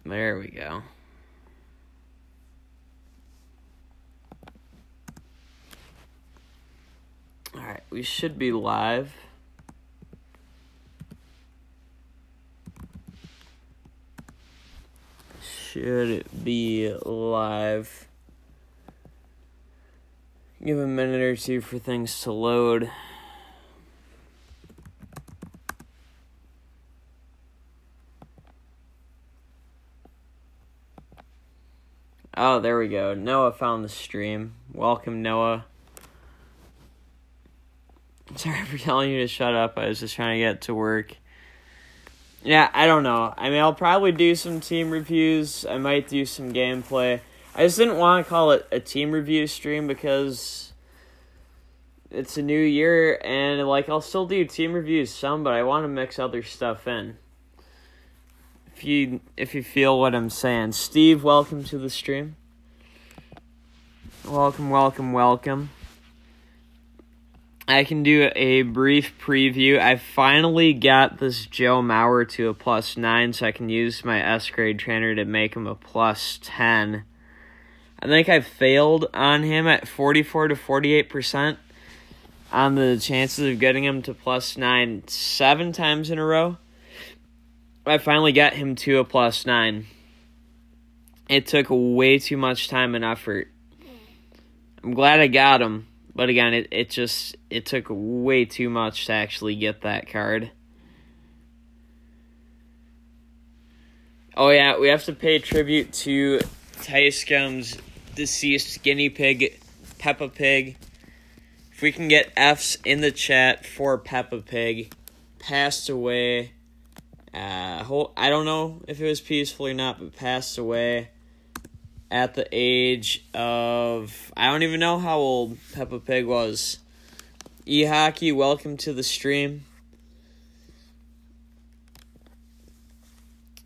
There we go. Alright, we should be live. Should be live. Give a minute or two for things to load. Oh, there we go. Noah found the stream. Welcome, Noah. Sorry for telling you to shut up. I was just trying to get to work. Yeah, I don't know. I mean, I'll probably do some team reviews. I might do some gameplay. I just didn't want to call it a team review stream because it's a new year, and I'll still do team reviews some, but I want to mix other stuff in. If you feel what I'm saying. Steve, welcome to the stream. Welcome. I can do a brief preview. I finally got this Joe Mauer to a +9, so I can use my S-grade trainer to make him a +10. I think I failed on him at 44 to 48% on the chances of getting him to +9 7 times in a row. I finally got him to a +9. It took way too much time and effort. I'm glad I got him, but again, it took way too much to actually get that card. Oh yeah, we have to pay tribute to Tyscum's deceased guinea pig, Peppa Pig. If we can get F's in the chat for Peppa Pig, passed away. I don't know if it was peaceful or not, but passed away at the age of... I don't even know how old Peppa Pig was. E-Hockey, welcome to the stream.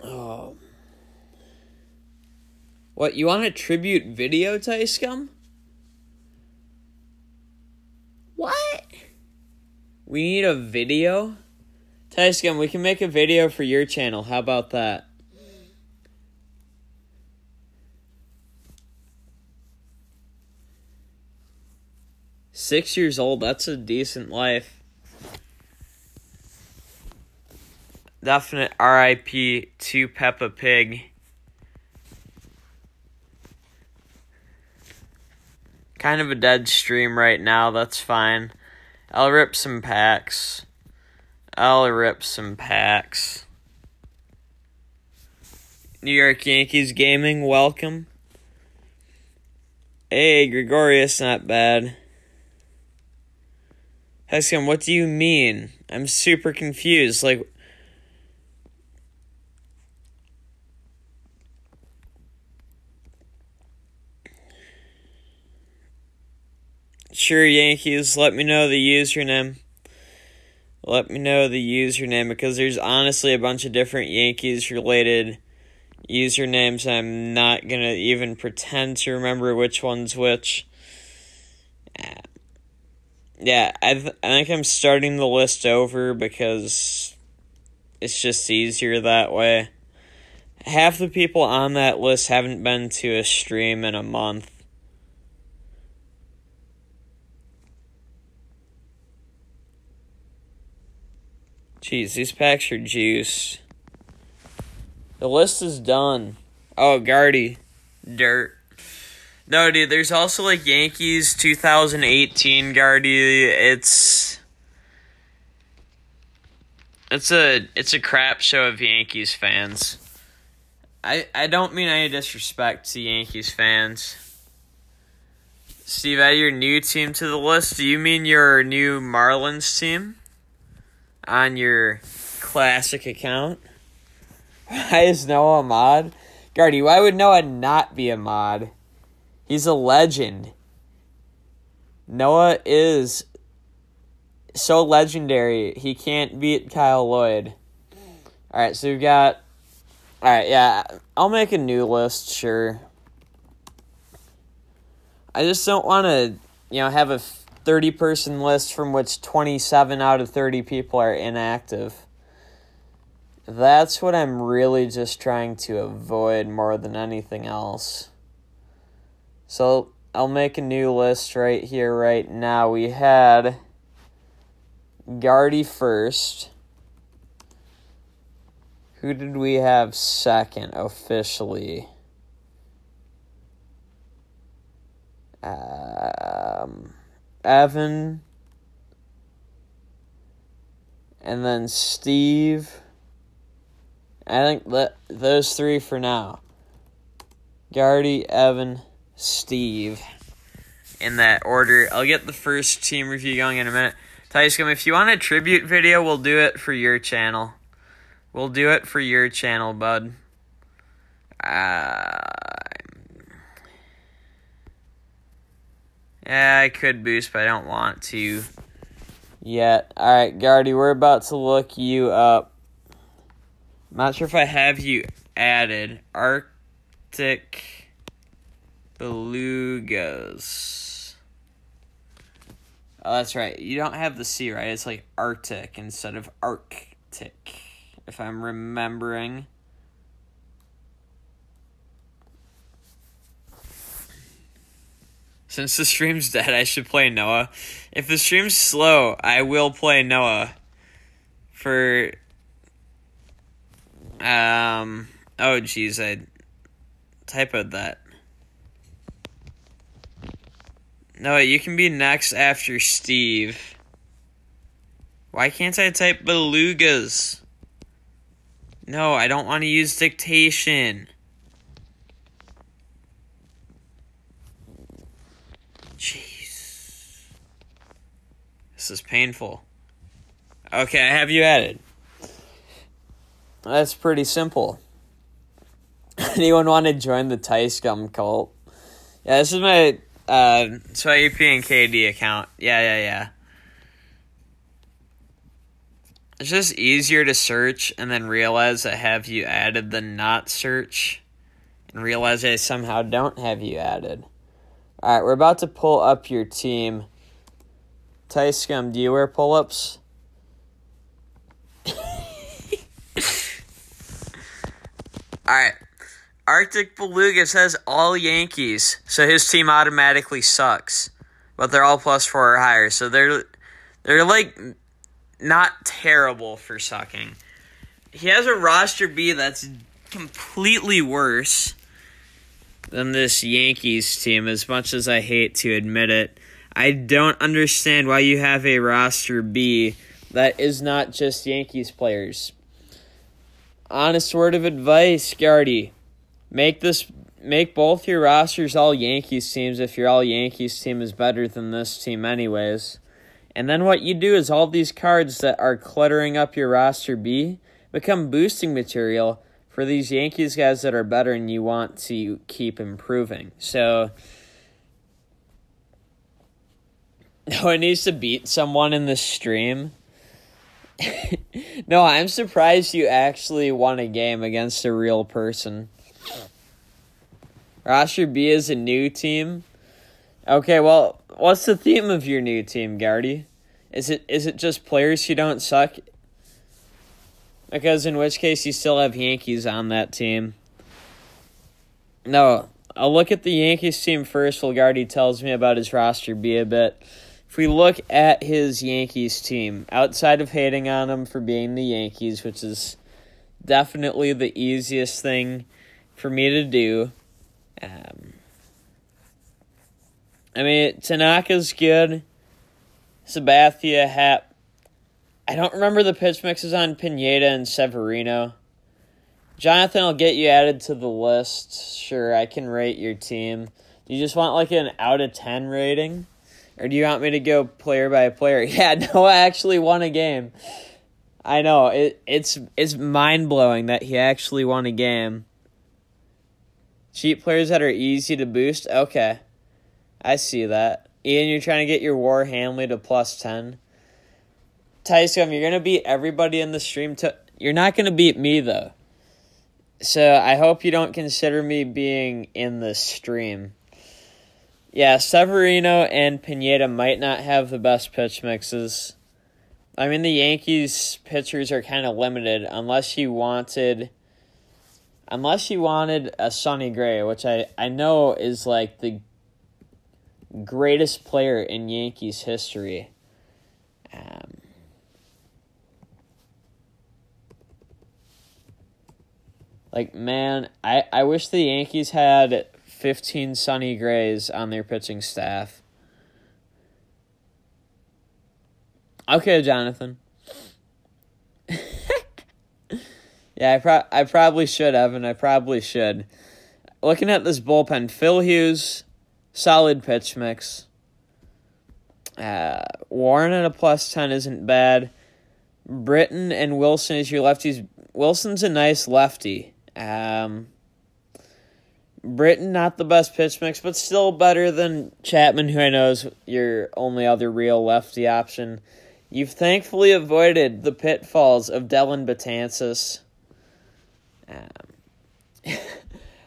Oh. What, you want a tribute video, Tyscum? What? We need a video? Tyscum, we can make a video for your channel. How about that? Six years old, that's a decent life. Definite RIP to Peppa Pig. Kind of a dead stream right now, that's fine. I'll rip some packs. New York Yankees Gaming, welcome. Hey, Gregorius, not bad. Hescom, what do you mean? I'm super confused. Sure, Yankees, let me know the username. Because there's honestly a bunch of different Yankees-related usernames. I'm not going to even pretend to remember which one's which. Yeah, I think I'm starting the list over because it's just easier that way. Half the people on that list haven't been to a stream in a month. Jeez, these packs are juice. The list is done. Oh, Guardy. Dirt. No, dude, there's also, Yankees 2018 Guardy. It's a crap show of Yankees fans. I don't mean any disrespect to Yankees fans. Steve, add your new team to the list. Do you mean your new Marlins team? On your classic account? Why is Noah a mod? Guardy, why would Noah not be a mod? He's a legend. Noah is so legendary, he can't beat Kyle Lloyd. Alright, so we've got... Alright, yeah, I'll make a new list, sure. I just don't want to, have a 30-person list from which 27 out of 30 people are inactive. That's what I'm really just trying to avoid more than anything else. So I'll make a new list right here, right now. We had Gardy first. Who did we have second officially? Evan. And then Steve. I think those three for now. Gardy, Evan, Steve. In that order. I'll get the first team review going in a minute. Tyscom, if you want a tribute video, we'll do it for your channel. We'll do it for your channel, bud. Yeah, I could boost, but I don't want to yet. Alright, Gardy, we're about to look you up. I'm not sure if I have you added. Arctic Belugas. Oh, that's right. You don't have the C, right? It's like Arctic instead of Arctic, if I'm remembering. Since the stream's dead, I should play Noah. If the stream's slow, I will play Noah. For... oh, jeez, I typoed that. Noah, you can be next after Steve. Why can't I type belugas? No, I don't want to use dictation. Jeez. This is painful. Okay, I have you added. That's pretty simple. Anyone want to join the Tyscom cult? Yeah, this is my Swayp and KD account. Yeah. It's just easier to search and then realize I have you added than not search. And realize I somehow don't have you added. Alright, we're about to pull up your team. Tyscom, do you wear pull-ups? Alright. Arctic Beluga says all Yankees, so his team automatically sucks. But they're all +4 or higher, so they're like not terrible for sucking. He has a roster B that's completely worse than this Yankees team, as much as I hate to admit it. I don't understand why you have a roster B that is not just Yankees players. Honest word of advice, Gardy. Make both your rosters all Yankees teams if your all Yankees team is better than this team anyways. And then what you do is all these cards that are cluttering up your roster B become boosting material for these Yankees guys that are better and you want to keep improving. So, no one needs to beat someone in the stream. No, I'm surprised you actually won a game against a real person. Roster B is a new team. Okay, well, what's the theme of your new team, Gardy? Is it just players who don't suck? Because in which case you still have Yankees on that team. No, I'll look at the Yankees team first while Gardy tells me about his roster B a bit. If we look at his Yankees team, outside of hating on him for being the Yankees, which is definitely the easiest thing for me to do. I mean, Tanaka's good. Sabathia, Happ. I don't remember the pitch mixes on Pineda and Severino. Jonathan, I'll get you added to the list. Sure, I can rate your team. Do you just want like an out of 10 rating? Or do you want me to go player by player? Yeah, Noah actually won a game. I know, it's mind-blowing that he actually won a game. Cheap players that are easy to boost? Okay. I see that. Ian, you're trying to get your War Hanley to +10. Tyscom, you're going to beat everybody in the stream. You're not going to beat me, though. So I hope you don't consider me being in the stream. Yeah, Severino and Pineda might not have the best pitch mixes. I mean, the Yankees pitchers are kind of limited unless you wanted a Sonny Gray, which I know is like the greatest player in Yankees history. Like, man, I wish the Yankees had 15 Sonny Grays on their pitching staff. Okay, Jonathan. Yeah, I probably should, Evan. I probably should. Looking at this bullpen, Phil Hughes, solid pitch mix. Warren at a +10 isn't bad. Britton and Wilson as your lefties. Wilson's a nice lefty. Britton, not the best pitch mix, but still better than Chapman, who I know is your only other real lefty option. You've thankfully avoided the pitfalls of Dellin Betances.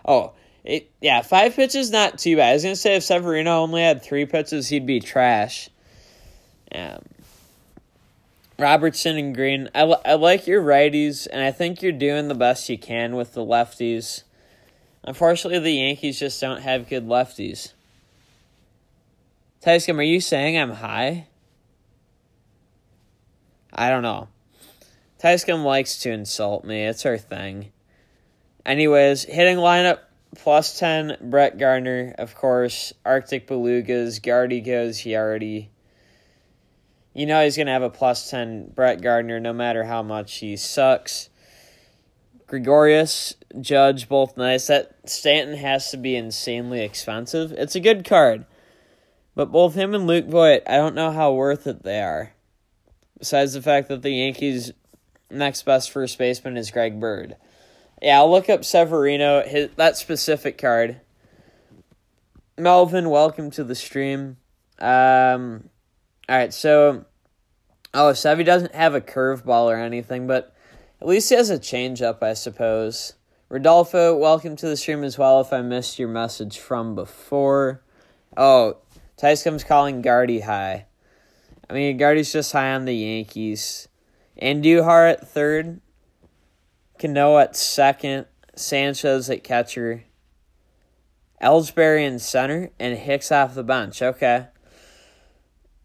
5 pitches, not too bad. I was going to say if Severino only had 3 pitches, he'd be trash. Robertson and Green. I like your righties, and I think you're doing the best you can with the lefties. Unfortunately, the Yankees just don't have good lefties. Tyscom, are you saying I'm high? I don't know. Tyscom likes to insult me. It's her thing. Anyways, hitting lineup, +10, Brett Gardner, of course. Arctic Belugas, Gardy goes, Yardy. You know he's going to have a +10 Brett Gardner no matter how much he sucks. Gregorius, Judge, both nice. That Stanton has to be insanely expensive. It's a good card. But both him and Luke Voit, I don't know how worth it they are. Besides the fact that the Yankees' next best first baseman is Greg Bird. Yeah, I'll look up Severino, that specific card. Melvin, welcome to the stream. Alright, so Sevy doesn't have a curveball or anything, but at least he has a changeup, I suppose. Rodolfo, welcome to the stream as well if I missed your message from before. Oh, Tyscom's calling Gardy high. I mean, Gardy's just high on the Yankees. Andujar at third. Cano at second. Sanchez at catcher. Ellsbury in center. And Hicks off the bench. Okay.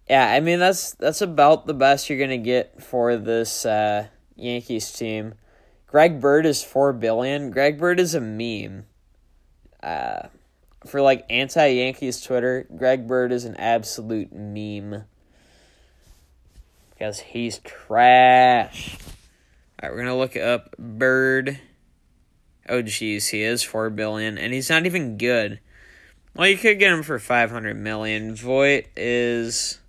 Yeah, I mean, that's about the best you're going to get for this Yankees team. Greg Bird is $4 billion. Greg Bird is a meme. For, like, anti-Yankees Twitter, Greg Bird is an absolute meme. Because he's trash. Alright, we're going to look up Bird. Oh, jeez, he is $4 billion, and he's not even good. Well, you could get him for $500 million. Voit is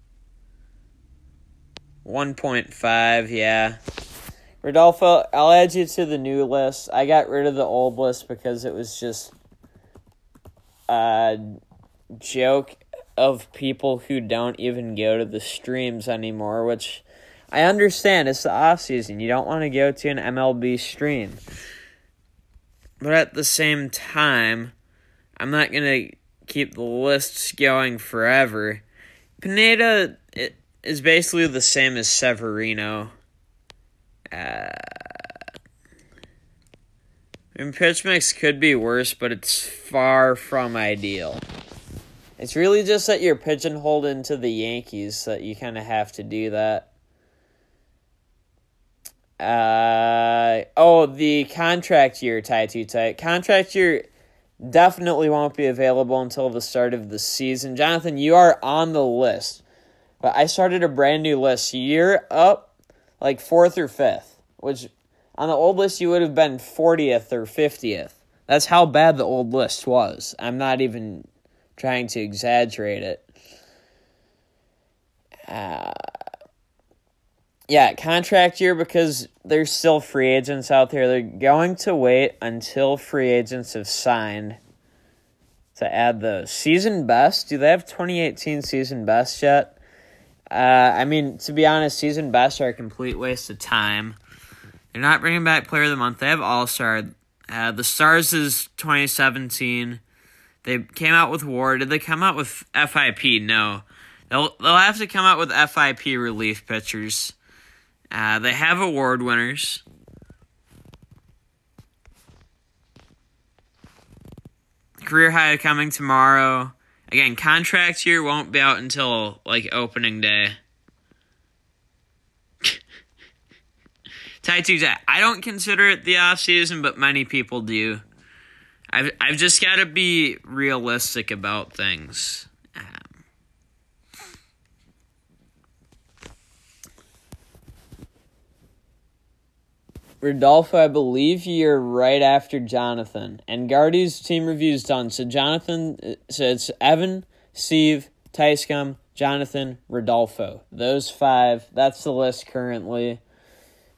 1.5, yeah. Rodolfo, I'll add you to the new list. I got rid of the old list because it was just a joke of people who don't even go to the streams anymore, which I understand. It's the off-season. You don't want to go to an MLB stream. But at the same time, I'm not going to keep the lists going forever. Pineda is basically the same as Severino. Pitch mix could be worse, but it's far from ideal. It's really just that you're pigeonholed into the Yankees that you kind of have to do that. The contract year, Tight. Contract year definitely won't be available until the start of the season. Jonathan, you are on the list. But I started a brand new list. You're up like 4th or 5th, which on the old list you would have been 40th or 50th. That's how bad the old list was. I'm not even trying to exaggerate it. Contract year because there's still free agents out there. They're going to wait until free agents have signed to add those. Season best? Do they have 2018 season best yet? To be honest, season best are a complete waste of time. They're not bringing back Player of the Month. They have All-Star. The Stars is 2017. They came out with WAR. Did they come out with FIP? No. They'll have to come out with FIP relief pitchers. They have award winners. Career high coming tomorrow. Again, contract year won't be out until, opening day. Taitu's, I don't consider it the offseason, but many people do. I've just got to be realistic about things. Rodolfo, I believe you're right after Jonathan. And Gardy's team review's done. So it's Evan, Steve, Tyscom, Jonathan, Rodolfo. Those 5. That's the list currently.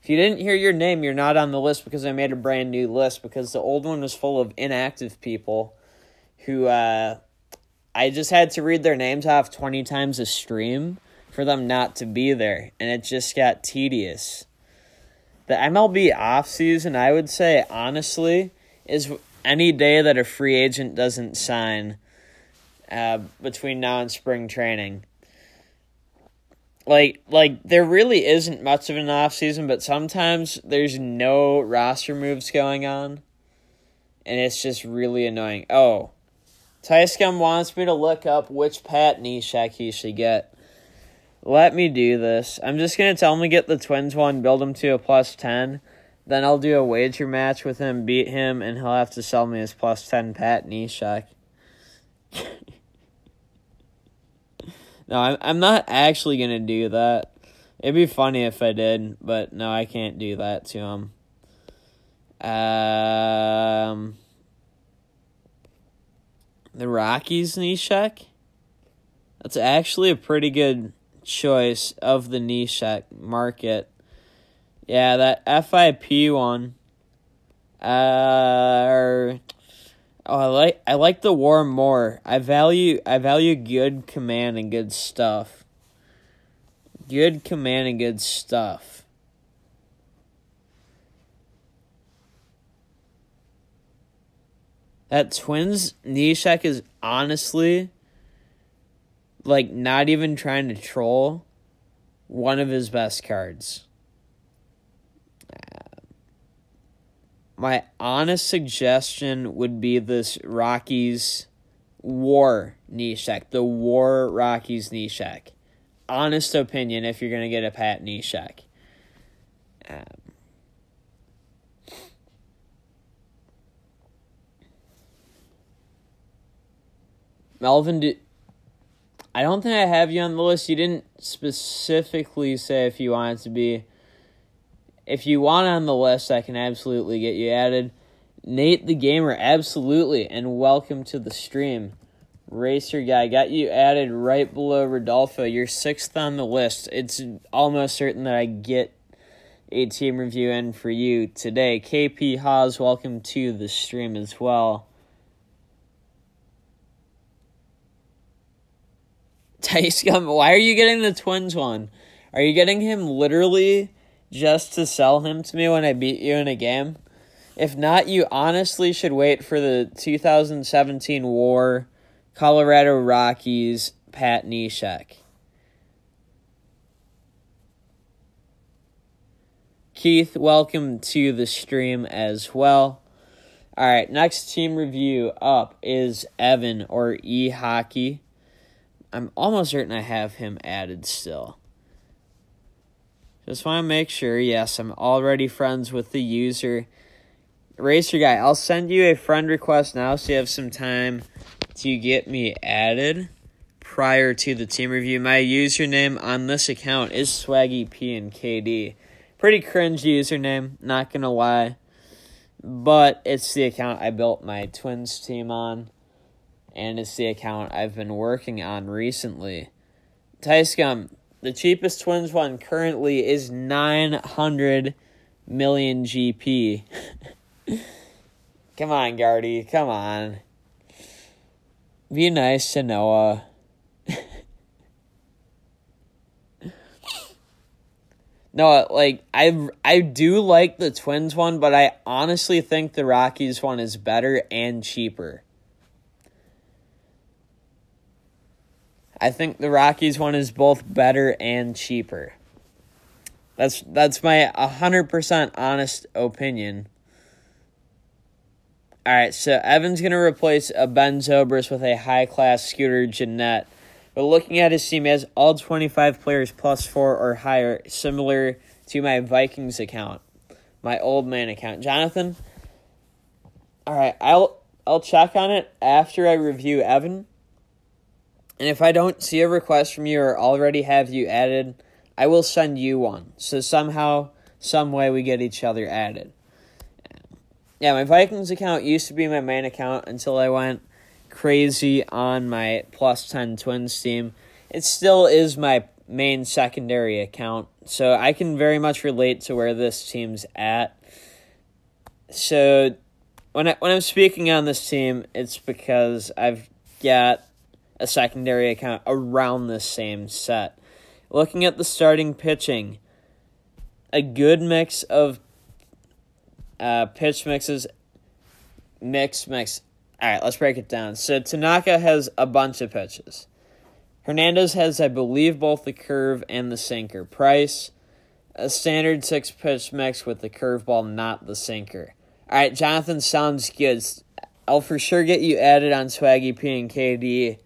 If you didn't hear your name, you're not on the list because I made a brand new list because the old one was full of inactive people who I just had to read their names off 20 times a stream for them not to be there. And it just got tedious. The MLB offseason, I would say, honestly, is any day that a free agent doesn't sign between now and spring training. There really isn't much of an offseason, but sometimes there's no roster moves going on, and it's just really annoying. Oh, Tyscom wants me to look up which Pat Neshek he should get. Let me do this. I'm just going to tell him to get the Twins one, build him to a +10. Then I'll do a wager match with him, beat him, and he'll have to sell me his +10 Pat Neshek. No, I'm not actually going to do that. It'd be funny if I did, but no, I can't do that to him. The Rockies Neshek? That's actually a pretty good choice of the Neshek market. Yeah, that FIP one. I like the WAR more. I value good command and good stuff. Good command and good stuff. That Twins Neshek is honestly, not even trying to troll, one of his best cards. My honest suggestion would be this Rockies WAR Neshek. The WAR Rockies Neshek. Honest opinion if you're going to get a Pat Neshek. Melvin, I don't think I have you on the list. You didn't specifically say if you wanted to be. If you want on the list, I can absolutely get you added. Nate the Gamer, absolutely, and welcome to the stream. Racer Guy, got you added right below Rodolfo. You're 6th on the list. It's almost certain that I get a team review in for you today. KP Haas, welcome to the stream as well. Tyscom, why are you getting the Twins one? Are you getting him literally just to sell him to me when I beat you in a game? If not, you honestly should wait for the 2017 WAR Colorado Rockies Pat Neshek. Keith, welcome to the stream as well. All right, next team review up is Evan or E-Hockey. I'm almost certain I have him added still. Just want to make sure. Yes, I'm already friends with the user. Racer Guy, I'll send you a friend request now so you have some time to get me added prior to the team review. My username on this account is SwaggyP&KD. Pretty cringe username, not going to lie. But it's the account I built my Twins team on. And it's the account I've been working on recently. Tyscom, the cheapest Twins one currently is 900 million GP. Come on, Gardy. Come on. Be nice to Noah. No, I do like the Twins one, but I honestly think the Rockies one is better and cheaper. I think the Rockies one is both better and cheaper. That's my 100% honest opinion. All right, so Evan's going to replace a Ben Zobrist with a high-class Scooter Gennett. But looking at his team, he has all 25 players +4 or higher, similar to my Vikings account, my old man account. Jonathan, all right, I'll check on it after I review Evan. And if I don't see a request from you or already have you added, I will send you one. So somehow, some way we get each other added. Yeah, my Vikings account used to be my main account until I went crazy on my +10 Twins team. It still is my main secondary account, so I can very much relate to where this team's at. So when I'm speaking on this team, it's because I've got a secondary account around the same set. Looking at the starting pitching, a good mix of pitch mixes, mix. All right, let's break it down. So Tanaka has a bunch of pitches. Hernandez has, I believe, both the curve and the sinker. Price, a standard 6-pitch mix with the curveball, not the sinker. All right, Jonathan, sounds good. I'll for sure get you added on Swaggy P and KD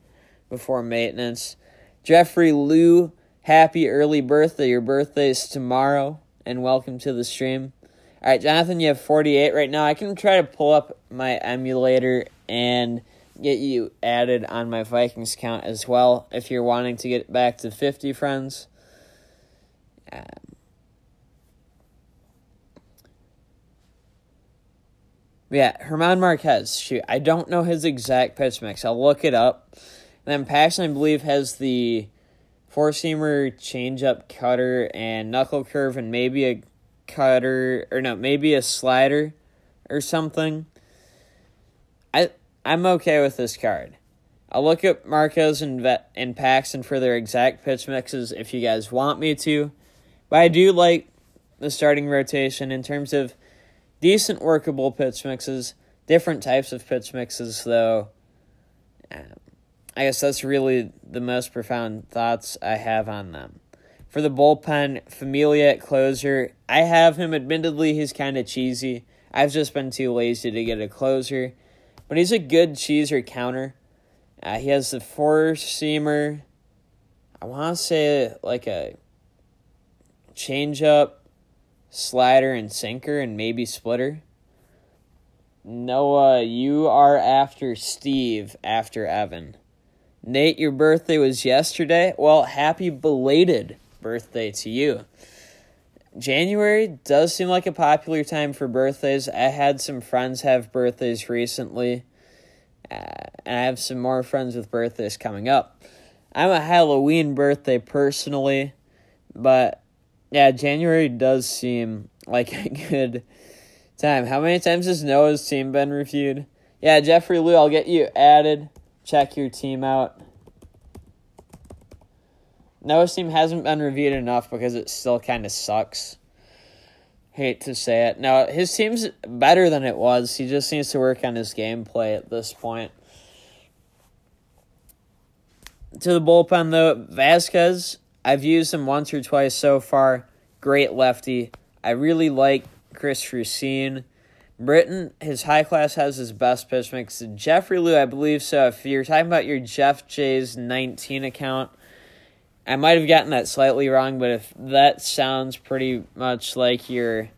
before maintenance. Jeffrey Liu, happy early birthday. Your birthday is tomorrow, and welcome to the stream. All right, Jonathan, you have 48 right now. I can try to pull up my emulator and get you added on my Vikings account as well if you're wanting to get back to 50 friends. Yeah, Herman Marquez. Shoot, I don't know his exact pitch mix. I'll look it up. And then Paxton, I believe, has the four-seamer, changeup, cutter, and knuckle curve, and maybe a cutter, or no, maybe a slider or something. I'm okay with this card. I'll look at Marquez and Paxton for their exact pitch mixes if you guys want me to. But I do like the starting rotation in terms of decent workable pitch mixes, different types of pitch mixes, though. I guess that's really the most profound thoughts I have on them. For the bullpen, Familia at closer. I have him. Admittedly, he's kind of cheesy. I've just been too lazy to get a closer. But he's a good cheeser counter. He has the four-seamer. I want to say like a changeup, slider, and sinker, and maybe splitter. Noah, you are after Steve, after Evan. Nate, your birthday was yesterday. Well, happy belated birthday to you. January does seem like a popular time for birthdays. I had some friends have birthdays recently, and I have some more friends with birthdays coming up. I'm a Halloween birthday personally, but yeah, January does seem like a good time. How many times has Noah's team been reviewed? Yeah, Jeffrey Liu, I'll get you added. Check your team out. Noah's team hasn't been reviewed enough because it still kind of sucks. Hate to say it. No, his team's better than it was. He just needs to work on his gameplay at this point. To the bullpen, though, Vasquez, I've used him once or twice so far. Great lefty. I really like Chris Racine. Britton, his high class has his best pitch mix. Jeffrey Liu, I believe so. If you're talking about your Jeff J's 19 account, I might have gotten that slightly wrong, but if that sounds pretty much like your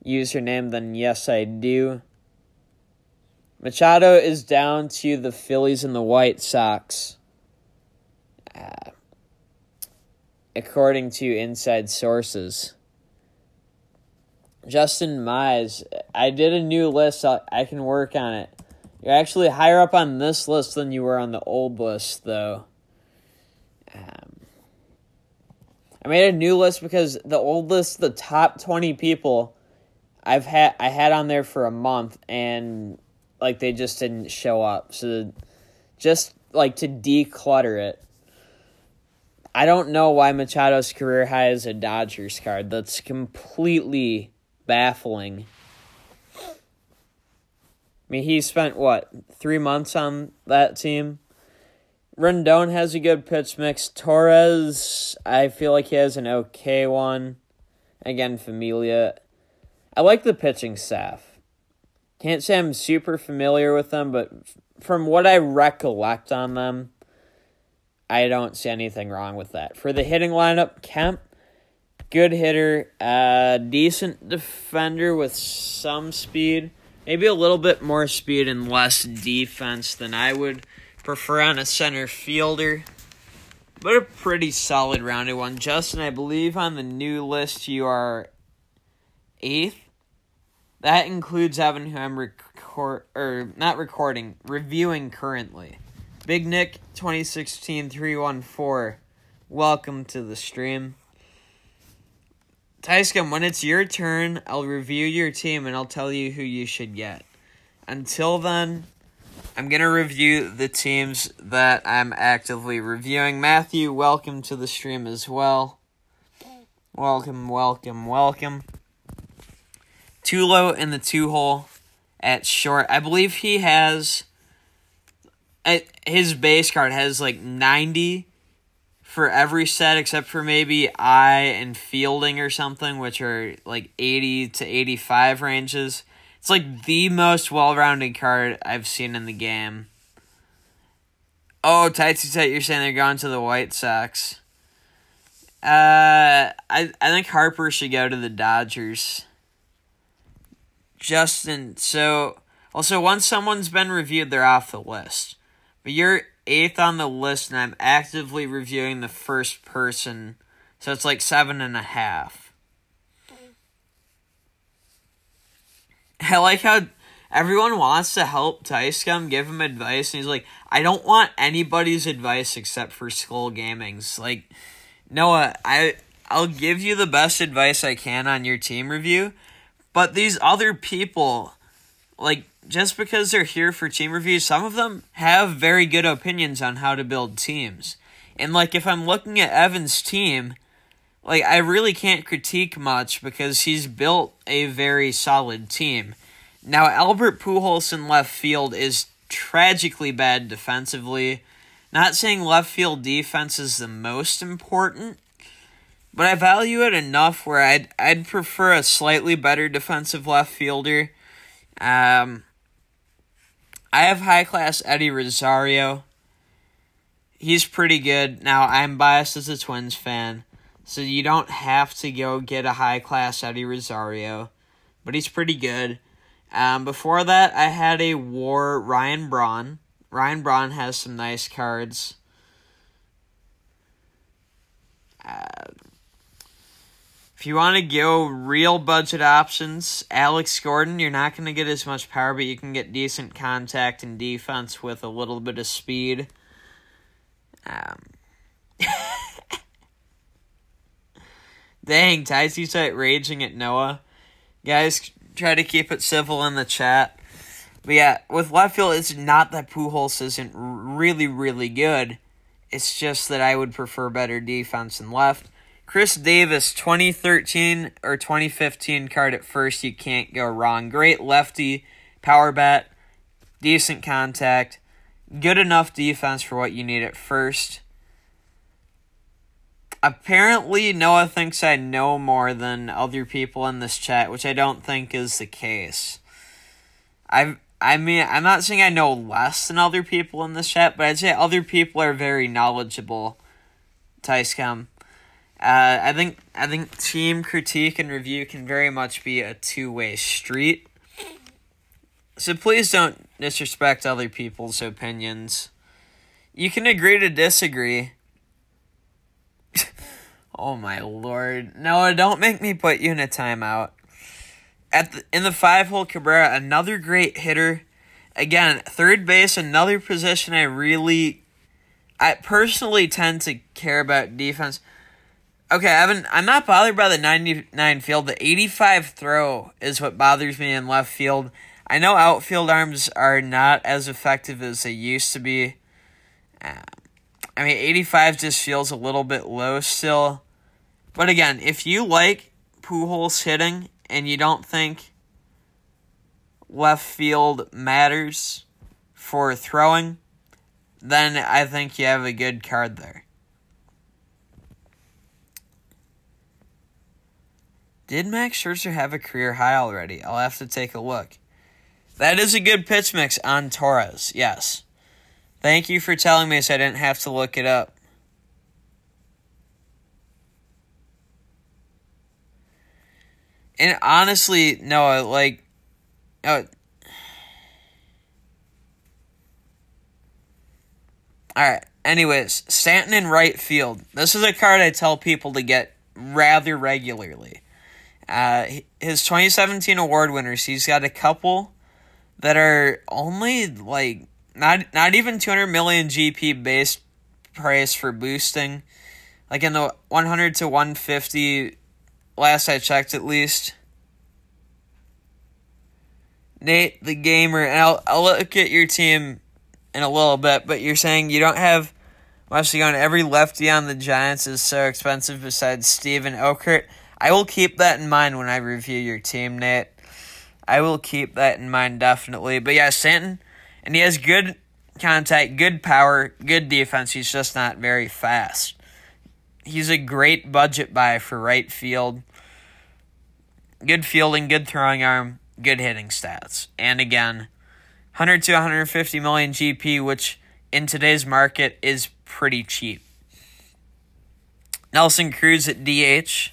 username, then yes, I do. Machado is down to the Phillies and the White Sox, according to inside sources. Justin Mize, I did a new list. I can work on it. You're actually higher up on this list than you were on the old list, though. I made a new list because the old list, the top 20 people I had on there for a month, and like they just didn't show up. So just like to declutter it. I don't know why Machado's career high is a Dodgers card. That's completely baffling. I mean, he spent, 3 months on that team? Rendon has a good pitch mix. Torres, I feel like he has an okay one. Again, Familia. I like the pitching staff. Can't say I'm super familiar with them, but from what I recollect on them, I don't see anything wrong with that. For the hitting lineup, Kemp, good hitter, decent defender with some speed. Maybe a little bit more speed and less defense than I would prefer on a center fielder. But a pretty solid rounded one. Justin, I believe on the new list you are 8th. That includes Evan, who I'm reviewing currently. Big Nick 2016-314. Welcome to the stream. Tyscom, when it's your turn, I'll review your team and I'll tell you who you should get. Until then, I'm going to review the teams that I'm actively reviewing. Matthew, welcome to the stream as well. Welcome. Tulo in the 2-hole at short. I believe he has... his base card has like 90 for every set except for maybe I and fielding or something, which are like 80 to 85 ranges. It's like the most well-rounded card I've seen in the game. Oh, Tight, you're saying they're going to the White Sox. I think Harper should go to the Dodgers. Justin, so once someone's been reviewed, they're off the list. But you're 8th on the list, and I'm actively reviewing the first person, so it's like 7.5. I like how everyone wants to help Tyscom, give him advice, and he's like, I don't want anybody's advice except for Skull Gaming's. Like, Noah, I'll give you the best advice I can on your team review, but these other people, like, just because they're here for team reviews, some of them have very good opinions on how to build teams. And, like, if I'm looking at Evan's team, like, I really can't critique much because he's built a very solid team. Now, Albert Pujols in left field is tragically bad defensively. Not saying left field defense is the most important, but I value it enough where I'd prefer a slightly better defensive left fielder. I have high-class Eddie Rosario. He's pretty good. Now, I'm biased as a Twins fan, so you don't have to go get a high-class Eddie Rosario, but he's pretty good. Before that, I had a WAR Ryan Braun. Ryan Braun has some nice cards. If you want to go real budget options, Alex Gordon, you're not going to get as much power, but you can get decent contact and defense with a little bit of speed. Dang, Ty's raging at Noah. Guys, try to keep it civil in the chat. But yeah, with left field, it's not that Pujols isn't really, really good. It's just that I would prefer better defense in left. Chris Davis, 2013 or 2015 card at first, you can't go wrong. Great lefty, power bat, decent contact, good enough defense for what you need at first. Apparently, Noah thinks I know more than other people in this chat, which I don't think is the case. I mean, I'm not saying I know less than other people in this chat, but I'd say other people are very knowledgeable. Tyscom. I think team critique and review can very much be a two-way street. So please don't disrespect other people's opinions. You can agree to disagree. Oh my lord. Noah, don't make me put you in a timeout. In the 5-hole, Cabrera, another great hitter. Again, third base, another position I personally tend to care about defense. Okay, Evan, I'm not bothered by the 99 field. The 85 throw is what bothers me in left field. I know outfield arms are not as effective as they used to be. 85 just feels a little bit low still. But again, if you like Pujols hitting and you don't think left field matters for throwing, then I think you have a good card there. Did Max Scherzer have a career high already? I'll have to take a look. That is a good pitch mix on Torres, yes. Thank you for telling me so I didn't have to look it up. And honestly, Noah, like... Alright, anyways, Stanton in right field. This is a card I tell people to get rather regularly. His 2017 award winners, he's got a couple that are only, like, not even 200 million GP base price for boosting. Like, in the 100 to 150, last I checked at least. Nate, the gamer, and I'll look at your team in a little bit, but you're saying you don't have much to go on. Every lefty on the Giants is so expensive besides Steven Okert. I will keep that in mind when I review your team, Nate. I will keep that in mind, definitely. But yeah, Stanton, and he has good contact, good power, good defense. He's just not very fast. He's a great budget buy for right field. Good fielding, good throwing arm, good hitting stats. And again, 100 to 150 million GP, which in today's market is pretty cheap. Nelson Cruz at DH.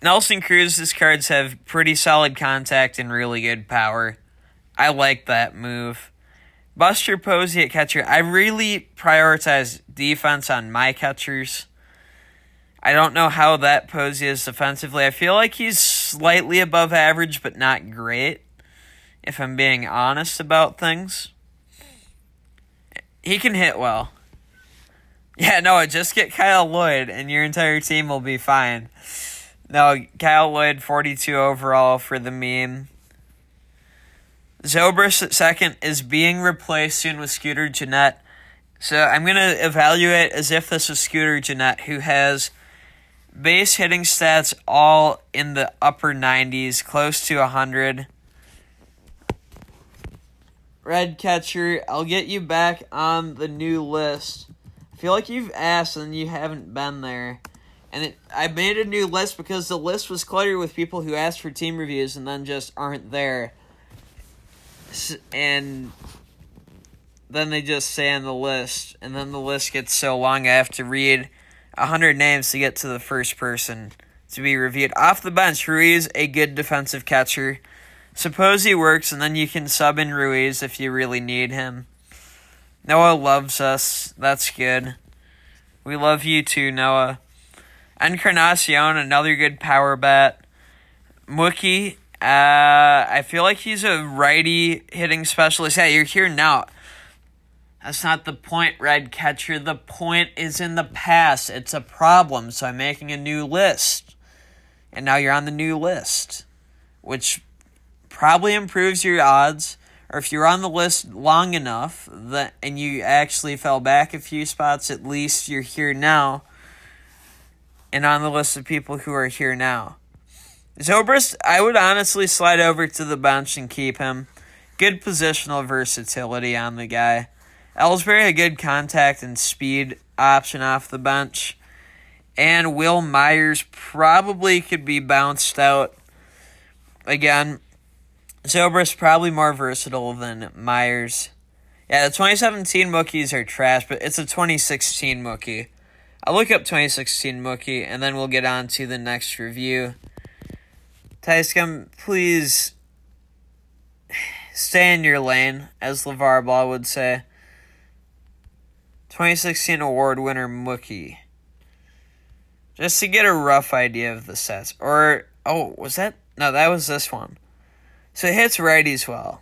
Nelson Cruz's cards have pretty solid contact and really good power. I like that move. Buster Posey at catcher. I really prioritize defense on my catchers. I don't know how that Posey is defensively. I feel like he's slightly above average, but not great, if I'm being honest about things. He can hit well. Yeah, no, just get Kyle Lloyd, and your entire team will be fine. No, Kyle Lloyd, 42 overall for the meme. Zobrist at second is being replaced soon with Scooter Gennett. So I'm going to evaluate as if this was Scooter Gennett, who has base hitting stats all in the upper 90s, close to 100. Red catcher, I'll get you back on the new list. I feel like you've asked and you haven't been there. And I made a new list because the list was cluttered with people who asked for team reviews and then just aren't there. And then they just say on the list. And then the list gets so long I have to read 100 names to get to the first person to be reviewed. Off the bench, Ruiz, a good defensive catcher. Suppose he works, and then you can sub in Ruiz if you really need him. Noah loves us. That's good. We love you too, Noah. Encarnacion, another good power bat. Mookie, I feel like he's a righty hitting specialist. Yeah, you're here now. That's not the point, Red Catcher. The point is in the past. It's a problem, so I'm making a new list. And now you're on the new list, which probably improves your odds. Or if you're on the list long enough and you actually fell back a few spots, at least you're here now and on the list of people who are here now. Zobrist, I would honestly slide over to the bench and keep him. Good positional versatility on the guy. Ellsbury, a good contact and speed option off the bench. And Will Myers probably could be bounced out. Again, Zobrist probably more versatile than Myers. Yeah, the 2017 Mookies are trash, but it's a 2016 Mookie. I'll look up 2016 Mookie, and then we'll get on to the next review. Tyscom, please stay in your lane, as LeVar Ball would say. 2016 award winner Mookie. Just to get a rough idea of the sets. Or, oh, was that? No, that was this one. So it hits righties well.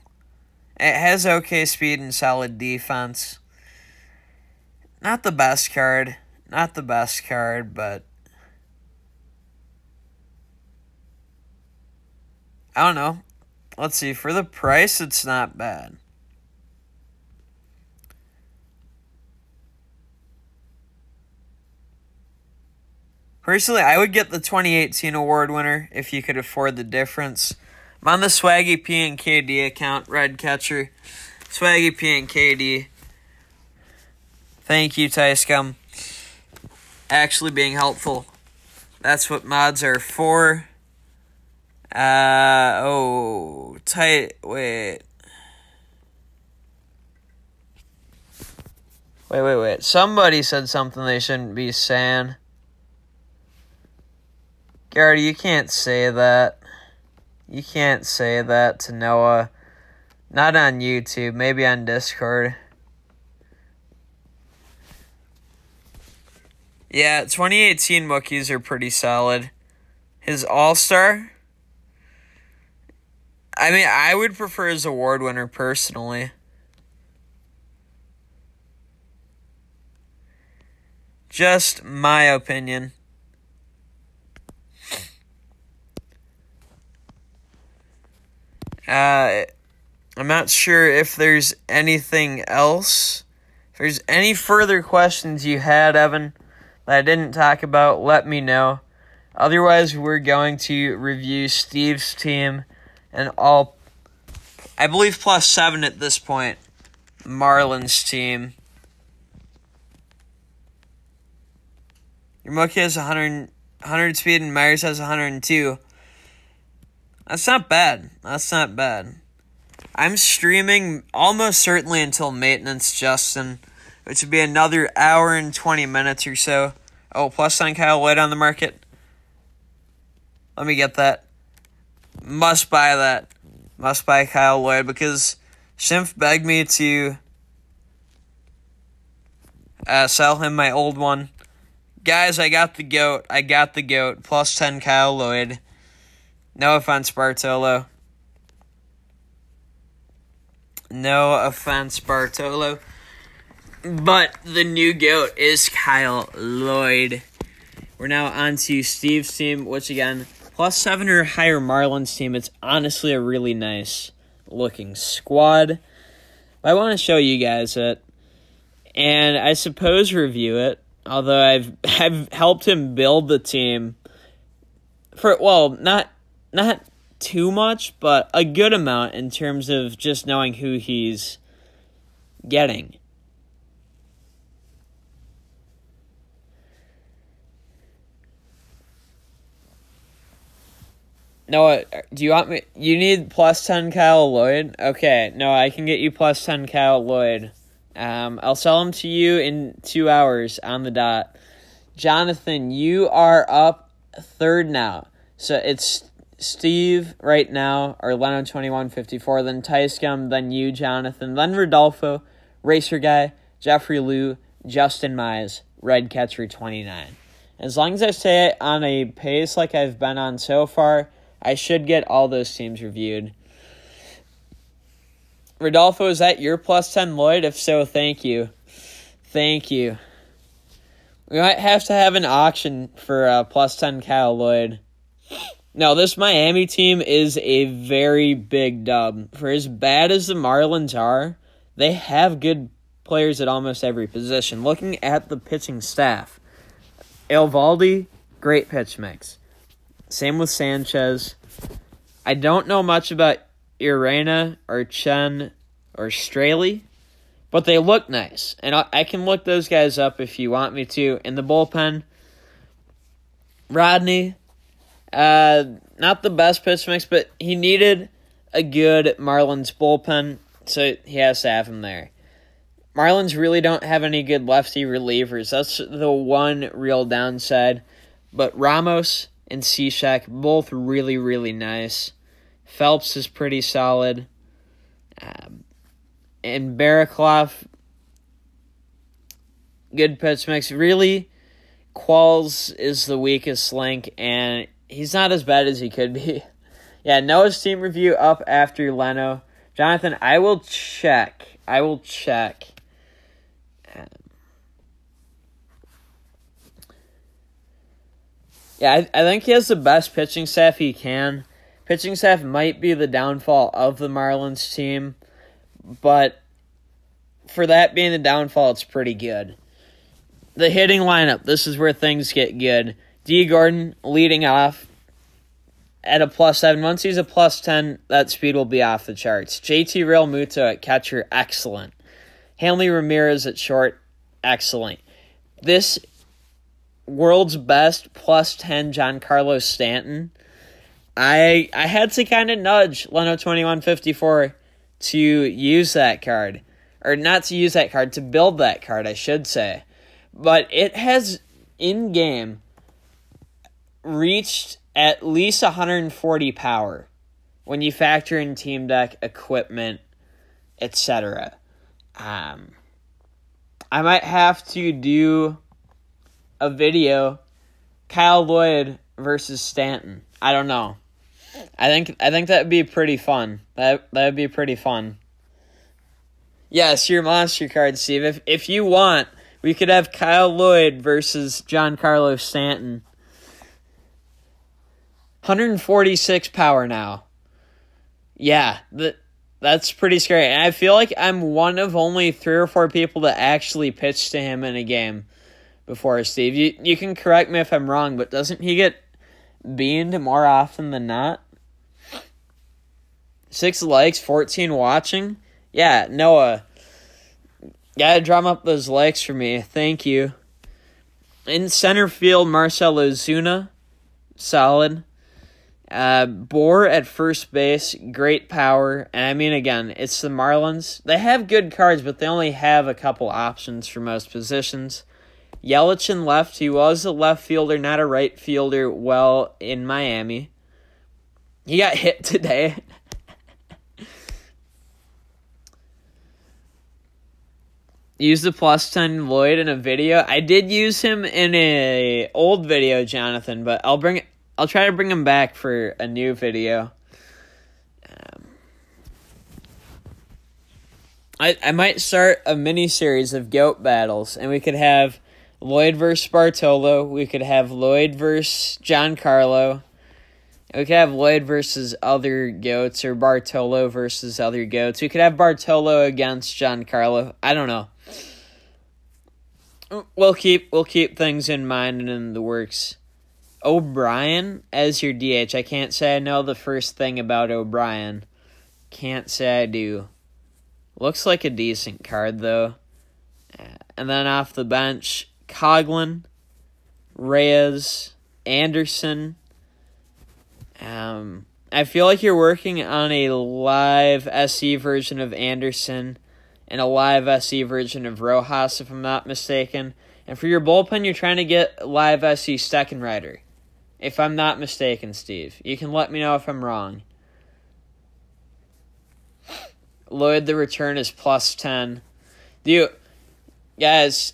It has okay speed and solid defense. Not the best card. Not the best card, but I don't know. Let's see. For the price, it's not bad. Personally, I would get the 2018 award winner if you could afford the difference. I'm on the Swaggy P and KD account, Red Catcher. Swaggy P and KD. Thank you, Tyscom. Actually being helpful. That's what mods are for. Tight. Wait. Somebody said something they shouldn't be saying. Garrett, you can't say that. You can't say that to Noah. Not on YouTube. Maybe on Discord. Yeah, 2018 Wookiees are pretty solid. His All-Star? I mean, I would prefer his award winner personally. Just my opinion. I'm not sure if there's anything else. If there's any further questions you had, Evan, that I didn't talk about, let me know. Otherwise, we're going to review Steve's team and all, I believe, +7 at this point, Marlins team. Your Mookie has 100 speed and Myers has 102. That's not bad. I'm streaming almost certainly until maintenance, Justin, which would be another hour and 20 minutes or so. Oh, +9 Kyle Lloyd on the market. Let me get that. Must buy that. Must buy Kyle Lloyd because Schimpf begged me to sell him my old one. Guys, I got the GOAT. +10 Kyle Lloyd. No offense, Bartolo. But the new GOAT is Kyle Lloyd. We're now on to Steve's team, which again, +7 or higher Marlins team. It's honestly a really nice looking squad. I want to show you guys it, and I suppose review it. Although I've helped him build the team for, well, not too much, but a good amount in terms of just knowing who he's getting. Noah, do you want me? You need +10 Kyle Lloyd? Okay, no, I can get you +10 Kyle Lloyd. I'll sell them to you in 2 hours on the dot. Jonathan, you are up third now. So it's Steve right now, or Leno2154, then Tyscum, then you, Jonathan, then Rodolfo, Racer Guy, Jeffrey Liu, Justin Mize, Redcatcher29. As long as I stay on a pace like I've been on so far, I should get all those teams reviewed. Rodolfo, is that your +10 Lloyd? If so, thank you. Thank you. We might have to have an auction for +10 Kyle Lloyd. No, this Miami team is a very big dub. For as bad as the Marlins are, they have good players at almost every position. Looking at the pitching staff, Eovaldi, great pitch mix. Same with Sanchez. I don't know much about Urena or Chen or Straley, but they look nice. And I can look those guys up if you want me to. In the bullpen, Rodney, not the best pitch mix, but he needed a good Marlins bullpen, so he has to have him there. Marlins really don't have any good lefty relievers. That's the one real downside. But Ramos and Cishek, both really, really nice. Phelps is pretty solid. And Barraclough, good pitch mix. Really, Qualls is the weakest link, and he's not as bad as he could be. Yeah, Noah's team review up after Leno. Jonathan, I will check. Yeah, I think he has the best pitching staff he can. Pitching staff might be the downfall of the Marlins team, but for that being the downfall, it's pretty good. The hitting lineup, this is where things get good. D. Gordon leading off at a +7. Once he's a +10, that speed will be off the charts. JT Realmuto at catcher, excellent. Hanley Ramirez at short, excellent. This world's best plus 10 Giancarlo Stanton, I had to kind of nudge Leno2154 to use that card. Or not to use that card, to build that card, I should say. But it has, in-game, reached at least 140 power when you factor in team deck, equipment, etc. I might have to do a video, Kyle Lloyd versus Stanton. I don't know. I think that'd be pretty fun. That'd be pretty fun. Yes, your monster card, Steve. If you want, we could have Kyle Lloyd versus Giancarlo Stanton. 146 power now. Yeah, that's pretty scary. And I feel like I'm one of only 3 or 4 people that actually pitched to him in a game before, Steve. You can correct me if I'm wrong, but doesn't he get beamed more often than not? 6 likes, 14 watching. Yeah, Noah, gotta drum up those likes for me. Thank you. In center field, Marcell Ozuna, solid. Bohr at first base, great power. And I mean, again, it's the Marlins. They have good cards, but they only have a couple options for most positions. Yelich in left. He was a left fielder, not a right fielder, well, in Miami. He got hit today. Use the plus 10 Lloyd in a video. I did use him in a old video, Jonathan, but I'll try to bring him back for a new video. I might start a mini-series of GOAT battles, and we could have Lloyd versus Bartolo. We could have Lloyd versus Giancarlo. We could have Lloyd versus other GOATs, or Bartolo versus other GOATs. We could have Bartolo against Giancarlo. I don't know. We'll keep things in mind and in the works. O'Brien as your DH. I can't say I know the first thing about O'Brien. Can't say I do. Looks like a decent card, though. And then off the bench, Coghlan, Reyes, Anderson. I feel like you're working on a live SE version of Anderson and a live SE version of Rojas, if I'm not mistaken. And for your bullpen, you're trying to get live SE Steckenrider, if I'm not mistaken, Steve. You can let me know if I'm wrong. Lloyd, the return is plus 10. Guys,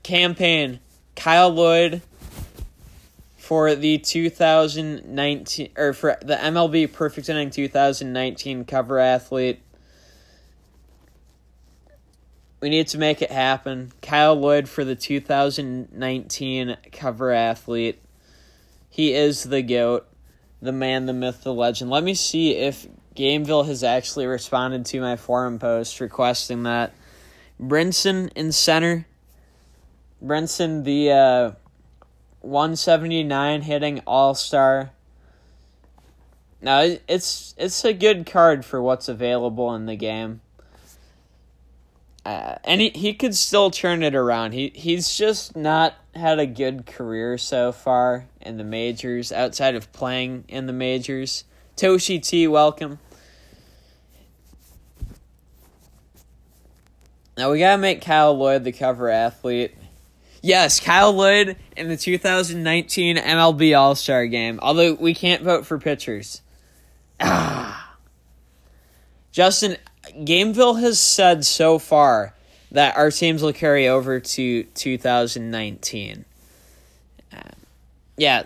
campaign, Kyle Lloyd for the 2019, or for the MLB Perfect Inning 2019 cover athlete. We need to make it happen. Kyle Lloyd for the 2019 cover athlete. He is the GOAT, the man, the myth, the legend. Let me see if Gameville has actually responded to my forum post requesting that. Brinson in center. Brinson, the 179 hitting all-star. Now, it's a good card for what's available in the game. And he could still turn it around. He's just not had a good career so far in the majors, outside of playing in the majors. Toshi T, welcome. Now we gotta make Kyle Lloyd the cover athlete. Yes, Kyle Lloyd in the 2019 MLB All-Star Game. Although we can't vote for pitchers. Justin, Gameville has said so far that our teams will carry over to 2019.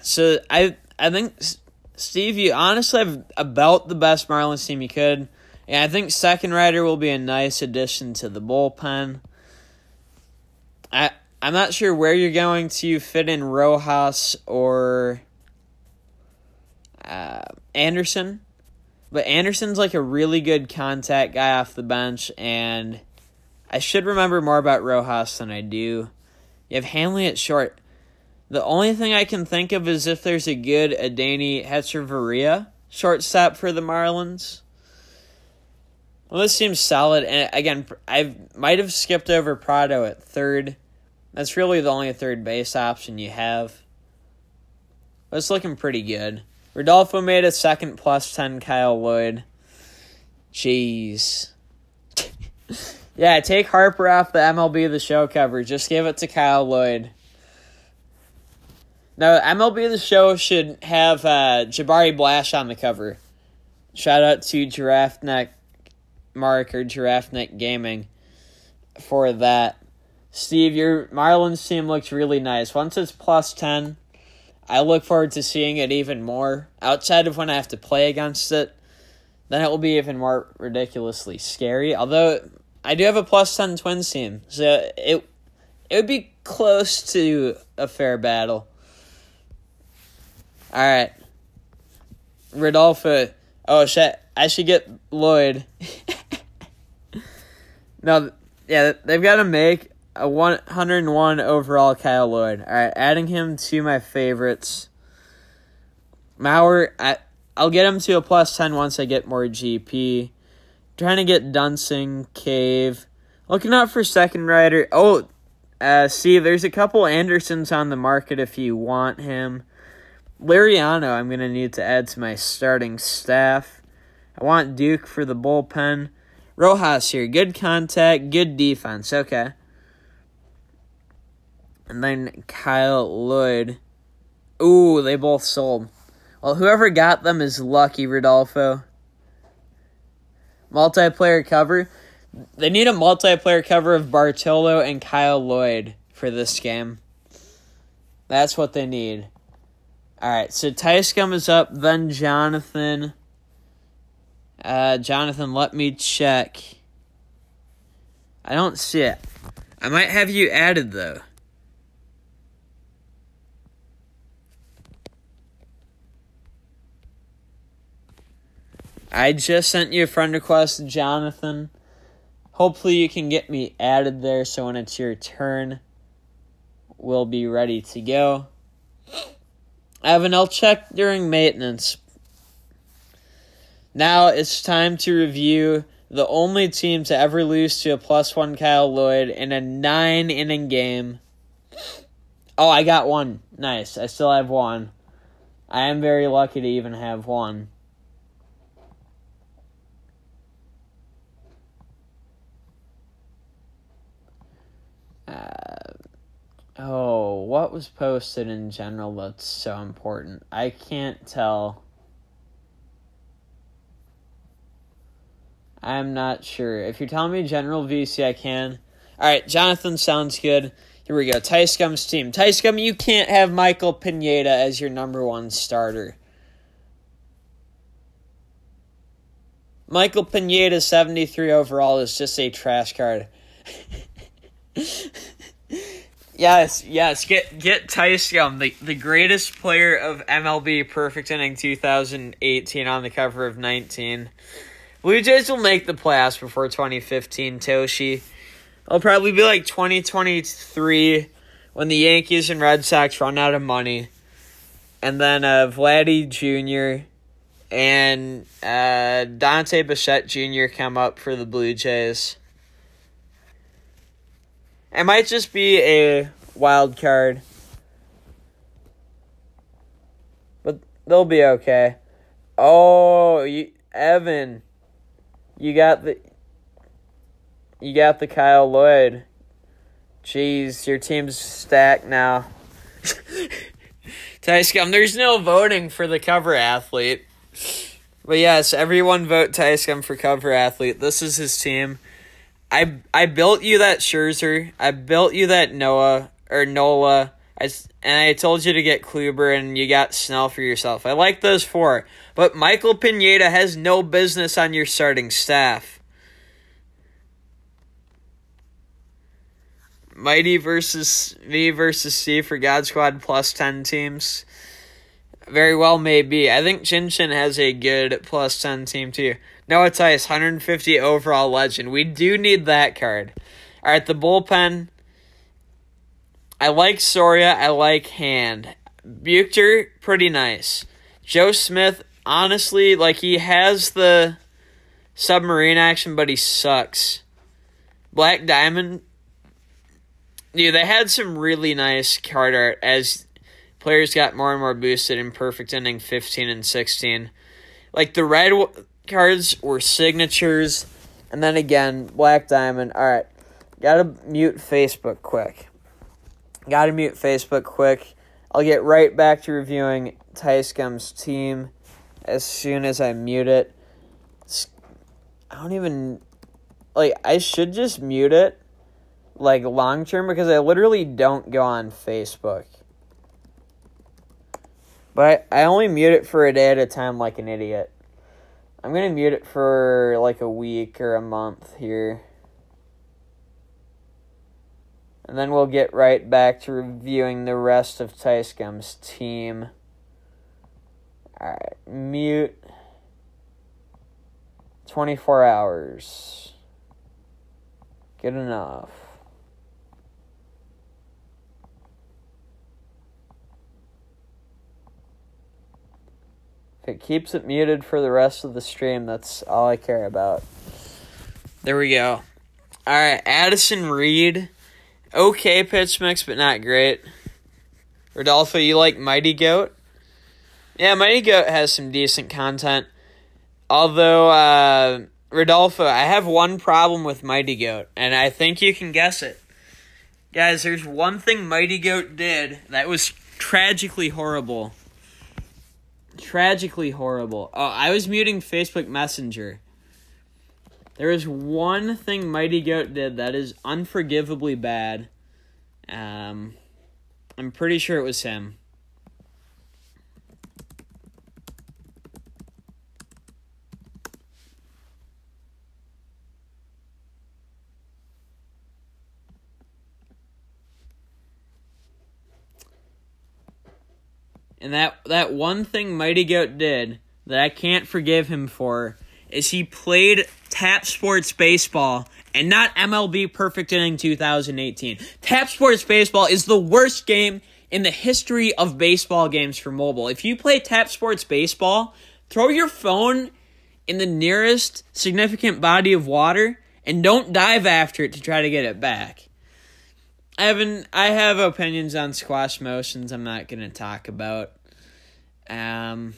So I think, Steve, you honestly have about the best Marlins team you could. And I think Steckenrider will be a nice addition to the bullpen. I'm not sure where you're going to fit in Rojas or Anderson. But Anderson's like a really good contact guy off the bench, and I should remember more about Rojas than I do. You have Hanley at short. The only thing I can think of is if there's a good Adeiny Hechavarria shortstop for the Marlins. Well, this seems solid, and again, I might have skipped over Prado at third. That's really the only third base option you have. But it's looking pretty good. Rodolfo made a second +10, Kyle Lloyd. Jeez. Yeah, take Harper off the MLB The Show cover. Just give it to Kyle Lloyd. No, MLB The Show should have Jabari Blash on the cover. Shout out to Giraffe Neck Mark or Giraffe Neck Gaming for that. Steve, your Marlins team looks really nice. Once it's +10, I look forward to seeing it even more. Outside of when I have to play against it, then it will be even more ridiculously scary. Although I do have a +10 Twins team, so it would be close to a fair battle. All right, Rodolfo. Oh shit! I should get Lloyd. No, yeah, they've got to make a 101 overall Kyle Lloyd. All right, adding him to my favorites. Mauer, I'll get him to a +10 once I get more GP. Trying to get Dunsing, Cave. Looking out for second rider. Oh, Steve, there's a couple Andersons on the market if you want him. Liriano, I'm going to need to add to my starting staff. I want Duke for the bullpen. Rojas here. Good contact, good defense. Okay. And then Kyle Lloyd. Ooh, they both sold. Well, whoever got them is lucky, Rodolfo. Multiplayer cover. They need a multiplayer cover of Bartolo and Kyle Lloyd for this game. That's what they need. Alright, so Tyscum is up, then Jonathan. Jonathan, let me check. I don't see it. I might have you added, though. I just sent you a friend request, Jonathan. Hopefully you can get me added there so when it's your turn, we'll be ready to go. Evan, I'll check during maintenance. Now it's time to review the only team to ever lose to a +1 Kyle Lloyd in a 9-inning game. Oh, I got one. Nice. I still have one. I am very lucky to even have one. What was posted in general that's so important? I can't tell. I'm not sure. If you're telling me general VC, I can. Alright, Jonathan sounds good. Here we go. Tyscum's team. Tyscum, you can't have Michael Pineda as your number one starter. Michael Pineda, 73 overall, is just a trash card. Yes, get Tyscum, the greatest player of MLB Perfect Inning 2018 on the cover of 19. Blue Jays will make the playoffs before 2015, Toshi. It'll probably be like 2023 when the Yankees and Red Sox run out of money. And then Vladdy Jr. and Dante Bichette Jr. come up for the Blue Jays. It might just be a wild card. But they'll be okay. Oh, Evan. You got the Kyle Lloyd. Jeez, your team's stacked now. Tyscum, there's no voting for the cover athlete. But yes, everyone vote Tyscum for cover athlete. This is his team. I built you that Scherzer. I built you that Nola. And I told you to get Kluber, and you got Snell for yourself. I like those four. But Michael Pineda has no business on your starting staff. Mighty versus me versus Steve for God Squad +10 teams. Very well may be. I think Chin Chin has a good +10 team too. Noah Tice, 150 overall legend. We do need that card. All right, the bullpen. I like Soria. I like Hand. Buchter, pretty nice. Joe Smith, honestly, like he has the submarine action, but he sucks. Black Diamond, Dude, they had some really nice card art as players got more and more boosted in Perfect Inning 15 and 16. Like, the red cards were signatures, and then again, Black Diamond. All right, gotta mute Facebook quick. I'll get right back to reviewing Tice Gum's team as soon as I mute it. I should just mute it, like, long term, because I literally don't go on Facebook. But I only mute it for a day at a time like an idiot. I'm going to mute it for, like, a week or a month here. And then we'll get right back to reviewing the rest of Tice Gum's team. Alright, mute. 24 hours. Good enough. If it keeps it muted for the rest of the stream, that's all I care about. There we go. Alright, Addison Reed. Okay pitch mix, but not great. Rodolfo, you like Mighty Goat? Yeah, Mighty Goat has some decent content. Although, Rodolfo, I have one problem with Mighty Goat, and I think you can guess it. Guys, there's one thing Mighty Goat did that was tragically horrible. Tragically horrible. Oh, I was muting Facebook Messenger. There is one thing Mighty Goat did that is unforgivably bad. I'm pretty sure it was him. And that one thing Mighty Goat did that I can't forgive him for is he played Tap Sports Baseball and not MLB Perfect Inning 2018. Tap Sports Baseball is the worst game in the history of baseball games for mobile. If you play Tap Sports Baseball, throw your phone in the nearest significant body of water and don't dive after it to try to get it back. I have opinions on squash motions I'm not going to talk about. No,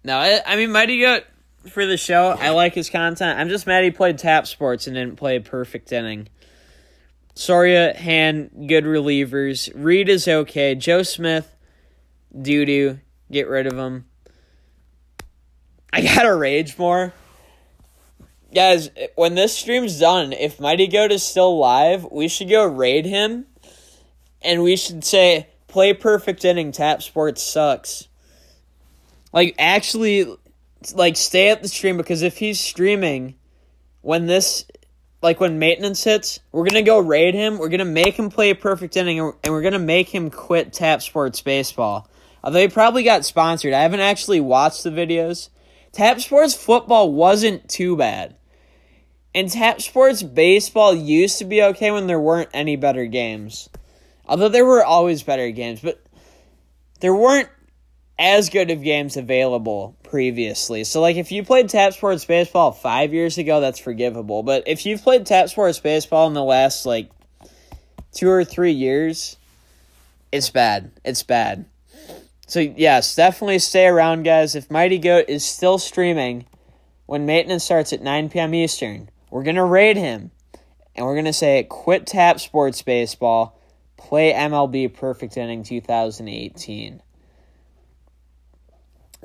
I mean, Mighty Goat, for the show, I like his content. I'm just mad he played Tap Sports and didn't play Perfect Inning. Soria, Han, good relievers. Reed is okay. Joe Smith, doo-doo. Get rid of him. I gotta rage more. Guys, when this stream's done, if Mighty Goat is still live, we should go raid him, and we should say, play Perfect Inning, Tap Sports sucks. Like, actually, like, stay at the stream, because if he's streaming when when maintenance hits, we're going to go raid him, we're going to make him play Perfect Inning, and we're going to make him quit Tap Sports Baseball. Although he probably got sponsored. I haven't actually watched the videos. Tap Sports Football wasn't too bad. And Tap Sports Baseball used to be okay when there weren't any better games. Although there were always better games, but there weren't as good of games available previously. So, like, if you played Tap Sports Baseball 5 years ago, that's forgivable. But if you've played Tap Sports Baseball in the last, 2 or 3 years, it's bad. It's bad. So, yes, definitely stay around, guys. If Mighty Goat is still streaming when maintenance starts at 9 p.m. Eastern, we're going to raid him. And we're going to say, quit Tap Sports Baseball, play MLB Perfect Inning 2018.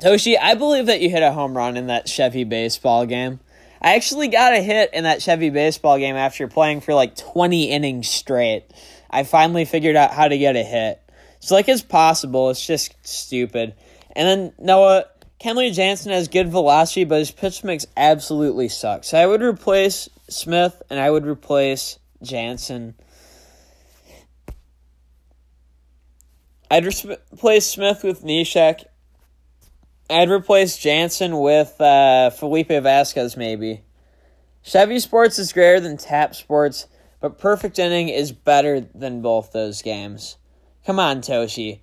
Toshi, I believe that you hit a home run in that Chevy baseball game. I actually got a hit in that Chevy baseball game after playing for 20 innings straight. I finally figured out how to get a hit. So, it's possible. It's just stupid. And then, Noah, Kenley Jansen has good velocity, but his pitch mix absolutely sucks. So I would replace Smith, and I would replace Jansen. I'd replace Smith with Neshek. I'd replace Jansen with Felipe Vasquez, maybe. Chevy Sports is greater than Tap Sports, but Perfect Inning is better than both those games. Come on, Toshi.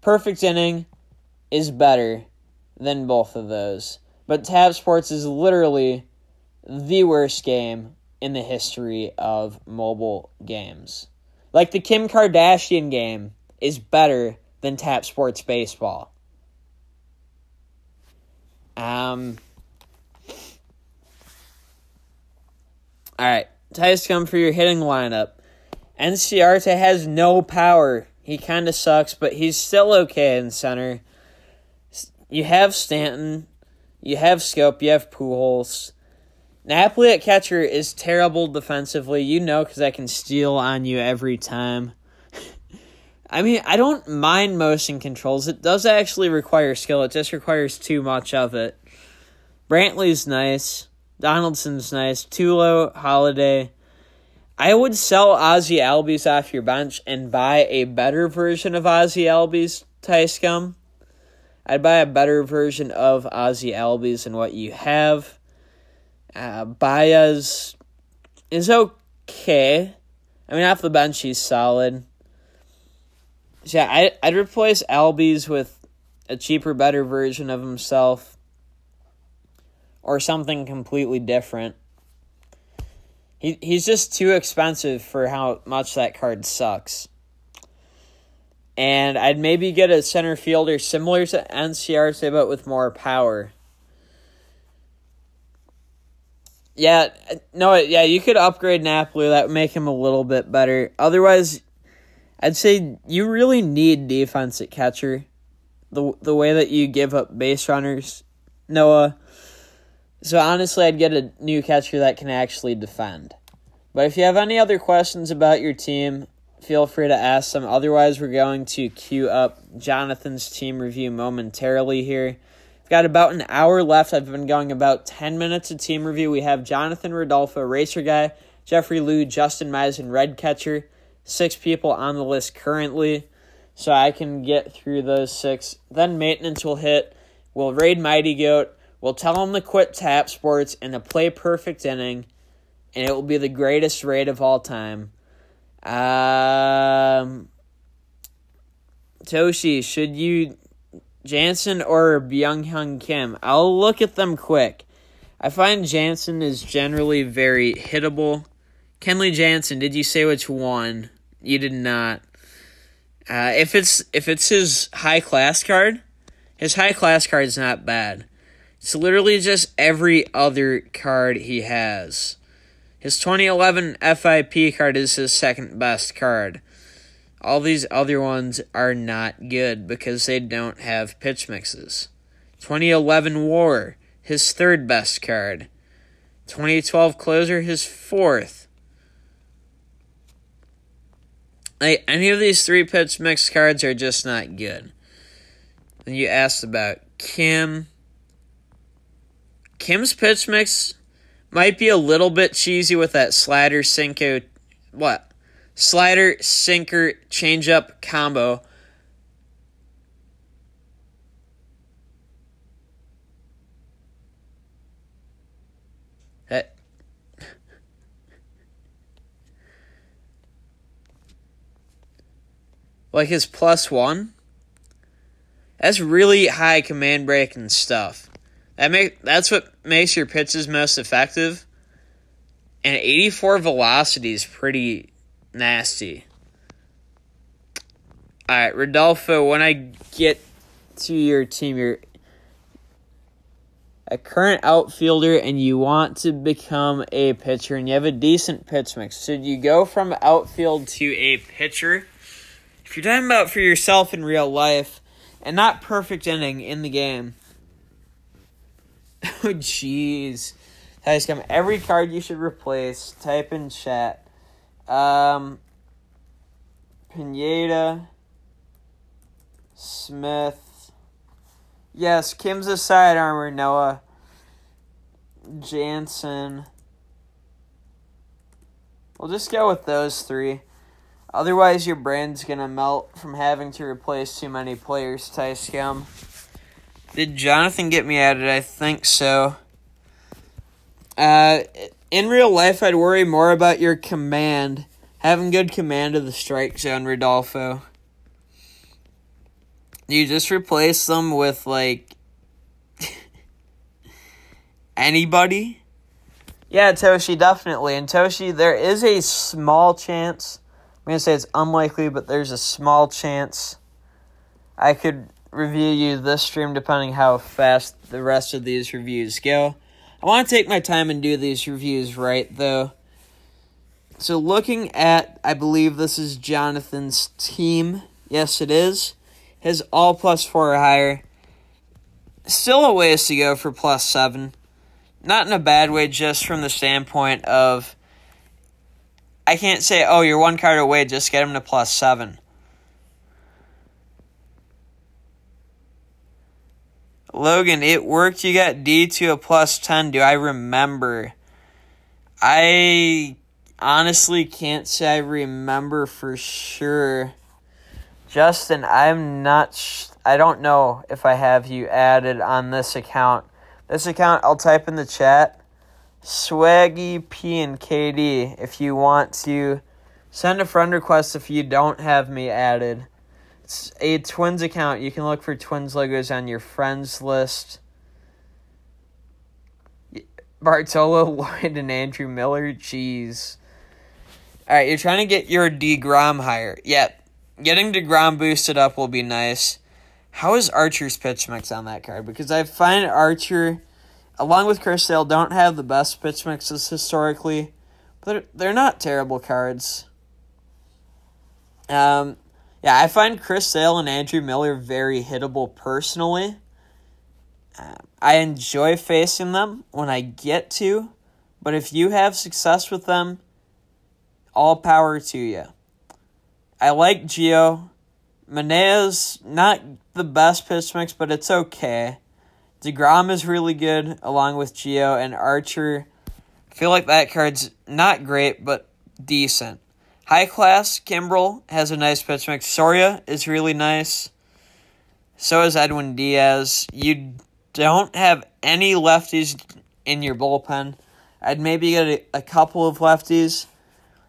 Perfect Inning is better than both of those. But Tap Sports is literally the worst game in the history of mobile games. Like, the Kim Kardashian game is better than Tap Sports Baseball. Alright, Tice, come for your hitting lineup. Enciarte has no power. He kind of sucks, but he's still okay in center. You have Stanton. You have Scope. You have Pujols. Napoli at catcher is terrible defensively. You know, because I can steal on you every time. I mean, I don't mind motion controls. It does actually require skill. It just requires too much of it. Brantley's nice. Donaldson's nice. Tulo, Holiday. I would sell Ozzie Albies off your bench and buy a better version of Ozzie Albies, Ticecum. I'd buy a better version of Ozzie Albies than what you have. Baez is okay. I mean, off the bench, he's solid. So yeah, I'd replace Albies with a cheaper, better version of himself. Or something completely different. He's just too expensive for how much that card sucks. And I'd maybe get a center fielder similar to Enciarte, but with more power. Yeah, you could upgrade Napoli. That would make him a little bit better. Otherwise, I'd say you really need defense at catcher. The way that you give up base runners, Noah. So honestly, I'd get a new catcher that can actually defend. But if you have any other questions about your team, feel free to ask them. Otherwise, we're going to queue up Jonathan's team review momentarily here. We've got about an hour left. I've been going about 10 minutes of team review. We have Jonathan Rodolfo, Racer Guy, Jeffrey Liu, Justin Meisen, Red Catcher. 6 people on the list currently. So I can get through those 6. Then maintenance will hit. We'll raid Mighty Goat. We'll tell him to quit Tap Sports and to play Perfect Inning, and it will be the greatest raid of all time. Toshi, should you Jansen or Byung-Hyun Kim? I'll look at them quick. I find Jansen is generally very hittable. Kenley Jansen, did you say which one? You did not. If it's his high class card, his high class card is not bad. It's literally just every other card he has. His 2011 FIP card is his second best card. All these other ones are not good because they don't have pitch mixes. 2011 War, his third best card. 2012 Closer, his fourth. Any of these 3 pitch mix cards are just not good. And you asked about Kim. Kim's pitch mix might be a little bit cheesy with that slider, sinker, changeup combo. Like his +1? That's really high command breaking stuff. That's what makes your pitches most effective. And 84 velocity is pretty nasty. Alright, Rodolfo, when I get to your team, you're a current outfielder and you want to become a pitcher and you have a decent pitch mix. Should you go from outfield to a pitcher? If you're talking about for yourself in real life and not Perfect Inning in the game. Oh, jeez. Guys, come every card you should replace. Type in chat. Pineda. Smith. Yes, Kim's a side armor, Noah. Jansen. We'll just go with those 3. Otherwise, your brain's going to melt from having to replace too many players, Ticecum. Did Jonathan get me at it? I think so. In real life, I'd worry more about your command. Having good command of the strike zone, Rodolfo. You just replace them with, anybody? Yeah, Toshi, definitely. And Toshi, there is a small chance, I'm going to say it's unlikely, but there's a small chance I could review you this stream depending how fast the rest of these reviews go. I want to take my time and do these reviews right, though. So looking at, I believe this is Jonathan's team. Yes, it is. His all +4 or higher. Still a ways to go for +7. Not in a bad way, just from the standpoint of, I can't say, oh, you're one card away, just get him to +7. Logan, it worked. You got D to a +10. Do I remember? I honestly can't say I remember for sure. Justin, I'm not... I don't know if I have you added on this account. This account, I'll type in the chat. Swaggy P and KD, if you want to send a friend request if you don't have me added. It's a Twins account. You can look for Twins logos on your friends list. Bartolo, Lloyd, and Andrew Miller. Jeez. All right, you're trying to get your DeGrom higher. Yep. Getting DeGrom boosted up will be nice. How is Archer's pitch mix on that card? Because I find Archer, along with Chris Sale, don't have the best pitch mixes historically. But they're not terrible cards. Yeah, I find Chris Sale and Andrew Miller very hittable personally. I enjoy facing them when I get to. But if you have success with them, all power to you. I like Gio. Manea's not the best pitch mix, but it's okay. DeGrom is really good along with Gio, and Archer, I feel like that card's not great, but decent. High class, Kimbrel has a nice pitch mix. Soria is really nice. So is Edwin Diaz. You don't have any lefties in your bullpen. I'd maybe get a couple of lefties.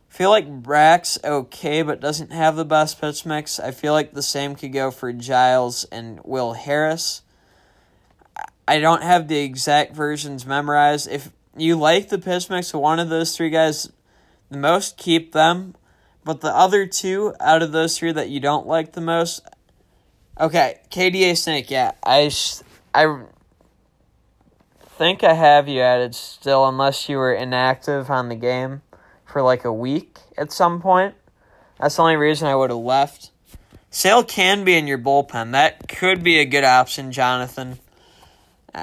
I feel like Brack's okay, but doesn't have the best pitch mix. I feel like the same could go for Giles and Will Harris. I don't have the exact versions memorized. If you like the pitch mix of one of those three guys the most, keep them. But the other two out of those three that you don't like the most... Okay, KDA Snake, yeah. I think I have you added still, unless you were inactive on the game for like a week at some point. That's the only reason I would have left. Sale can be in your bullpen. That could be a good option, Jonathan. He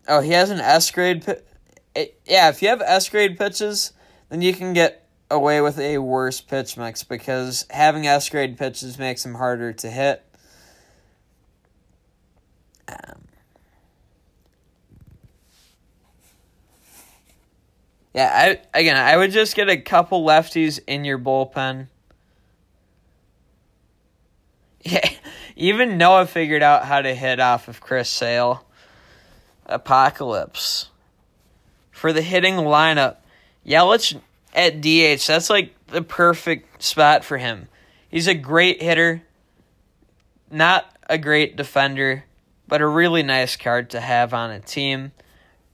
has an S-grade. Yeah, if you have S-grade pitches, then you can get away with a worse pitch mix because having S-grade pitches makes them harder to hit. I would just get a couple lefties in your bullpen. Yeah, even Noah figured out how to hit off of Chris Sale. Apocalypse. For the hitting lineup, Yelich at DH, that's like the perfect spot for him. He's a great hitter, not a great defender, but a really nice card to have on a team.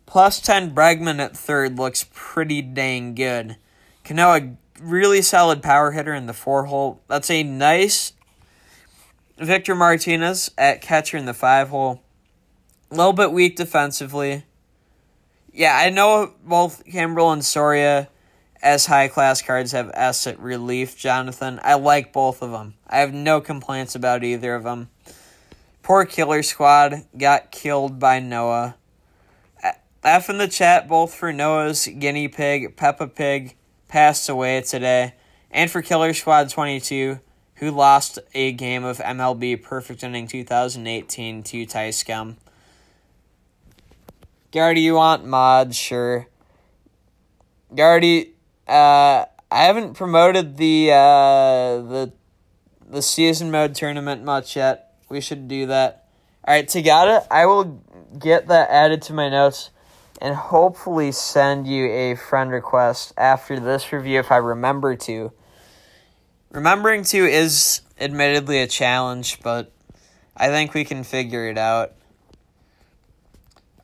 +10 Bregman at third looks pretty dang good. Cano, a really solid power hitter in the 4-hole. That's a nice Victor Martinez at catcher in the 5-hole. A little bit weak defensively. Yeah, I know both Kimbrel and Soria as high-class cards have S at relief, Jonathan. I like both of them. I have no complaints about either of them. Poor Killer Squad got killed by Noah. Laugh in the chat both for Noah's guinea pig, Peppa Pig, passed away today, and for Killer Squad 22, who lost a game of MLB Perfect Inning 2018 to Ty Scum. Gardy, you want mods? Sure. Gardy, I haven't promoted the season mode tournament much yet. We should do that. All right, Tagada, I will get that added to my notes and hopefully send you a friend request after this review if I remember to. Remembering to is admittedly a challenge, but I think we can figure it out.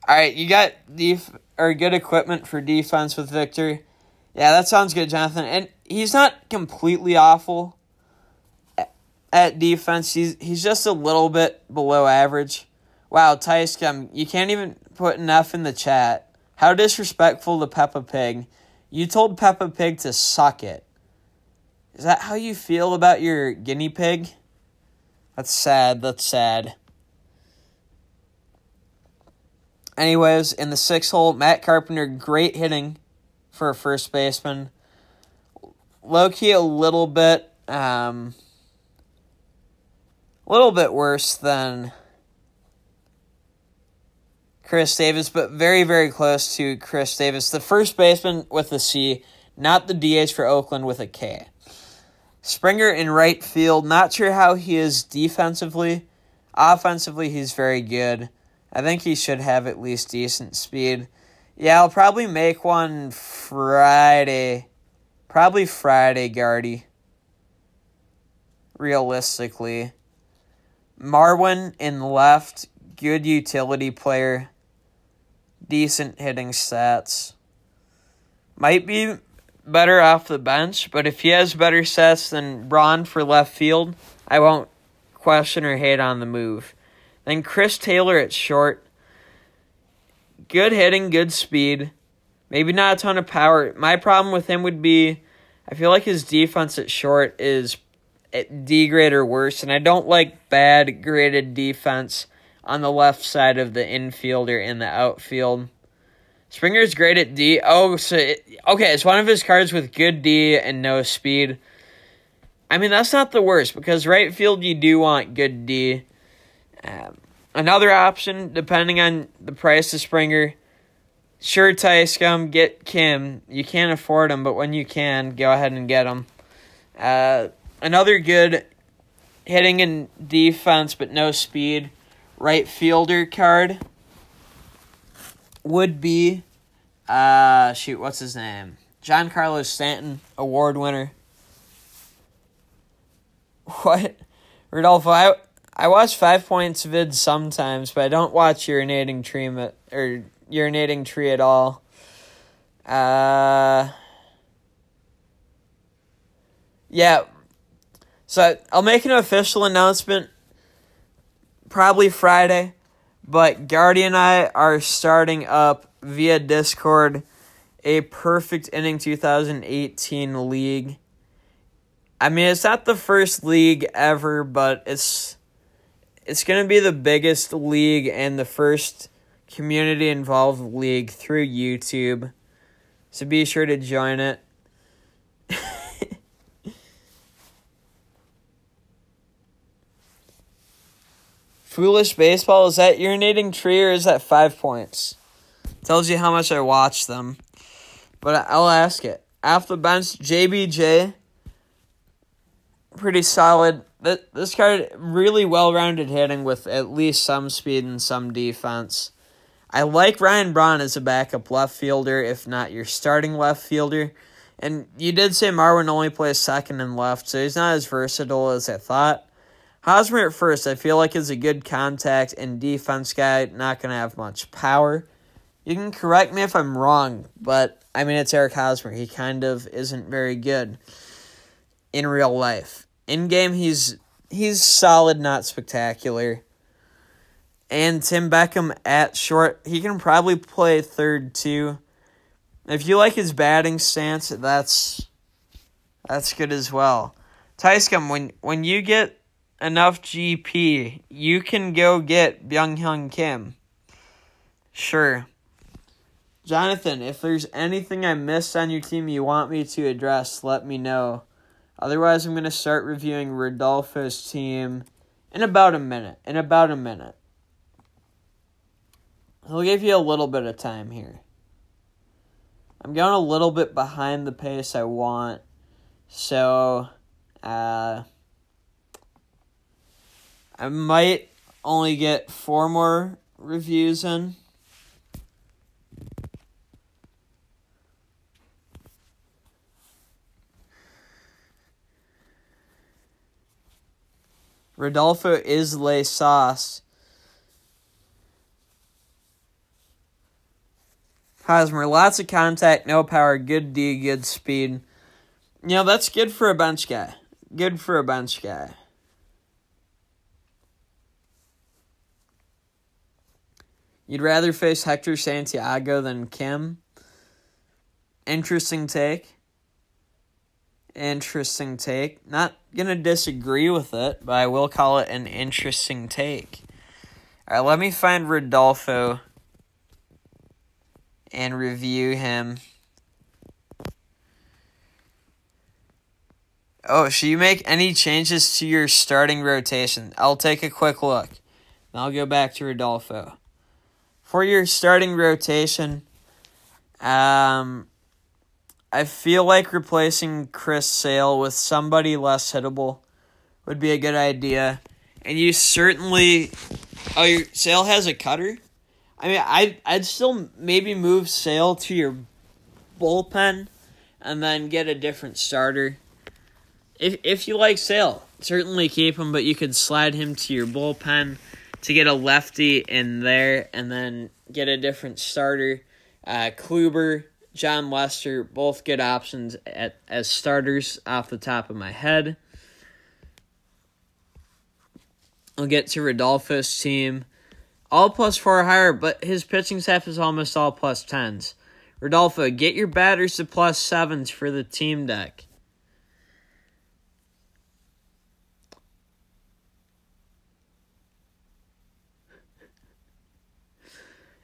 All right, you got good equipment for defense with Victor. Yeah, that sounds good, Jonathan. And he's not completely awful at defense. He's just a little bit below average. Wow, Tyskam, you can't even put an F in the chat. How disrespectful to Peppa Pig. You told Peppa Pig to suck it. Is that how you feel about your guinea pig? That's sad. That's sad. Anyways, in the 6th hole, Matt Carpenter, great hitting for a first baseman. Low-key a little bit worse than Chris Davis, but very, very close to Chris Davis. The first baseman with a C, not the DH for Oakland with a K. Springer in right field, not sure how he is defensively. Offensively, he's very good. I think he should have at least decent speed. Yeah, I'll probably make one Friday. Probably Friday, Gardy. Realistically. Marwin in left, good utility player. Decent hitting stats. Might be better off the bench, but if he has better stats than Braun for left field, I won't question or hate on the move. Then Chris Taylor at short. Good hitting, good speed. Maybe not a ton of power. My problem with him would be I feel like his defense at short is at D grade or worse, and I don't like bad graded defense on the left side of the infield or in the outfield. Springer's great at D. It's one of his cards with good D and no speed. I mean, that's not the worst, because right field you do want good D. Another option, depending on the price of Springer, sure, Tyskam, get Kim. You can't afford him, but when you can, go ahead and get him. Another good hitting and defense, but no speed, right fielder card would be, what's his name? Giancarlo Stanton, award winner. What? Rodolfo, I watch 5 Points vids sometimes, but I don't watch Urinating Tree at all. Yeah. So I'll make an official announcement probably Friday, but Guardy and I are starting up via Discord a Perfect Inning 2018 league. I mean, it's not the first league ever, but it's going to be the biggest league and the first community-involved league through YouTube. So be sure to join it. Foolish Baseball, is that Urinating Tree or is that 5 Points? Tells you how much I watch them. But I'll ask it. Off the bench, JBJ, pretty solid. This card, really well-rounded hitting with at least some speed and some defense. I like Ryan Braun as a backup left fielder, if not your starting left fielder. And you did say Marwin only plays second and left, so he's not as versatile as I thought. Hosmer at first, I feel like is a good contact and defense guy, not going to have much power. You can correct me if I'm wrong, but, I mean, it's Eric Hosmer. He kind of isn't very good in real life. In-game, he's solid, not spectacular. And Tim Beckham at short, he can probably play third, too. If you like his batting stance, that's good as well. Tyskam, when you get enough GP, you can go get Byung-Hyun Kim. Sure. Jonathan, if there's anything I missed on your team you want me to address, let me know. Otherwise, I'm going to start reviewing Rodolfo's team in about a minute. I'll give you a little bit of time here. I'm going a little bit behind the pace I want. So, I might only get 4 more reviews in. Rodolfo is Le Sauce. Hosmer, lots of contact, no power, good D, good speed. That's good for a bench guy. Good for a bench guy. You'd rather face Hector Santiago than Kim? Interesting take. Not going to disagree with it, but I will call it an interesting take. All right, let me find Rodolfo and review him. Oh, should you make any changes to your starting rotation? I'll take a quick look. And I'll go back to Rodolfo. For your starting rotation, I feel like replacing Chris Sale with somebody less hittable would be a good idea. And you certainly... Oh, Sale has a cutter? I mean, I'd still maybe move Sale to your bullpen and then get a different starter. If you like Sale, certainly keep him, but you could slide him to your bullpen to get a lefty in there and then get a different starter. Kluber, John Lester, both good options as starters off the top of my head. I'll get to Rodolfo's team. All +4 or higher, but his pitching staff is almost all +10s. Rodolfo, get your batters to +7s for the team deck.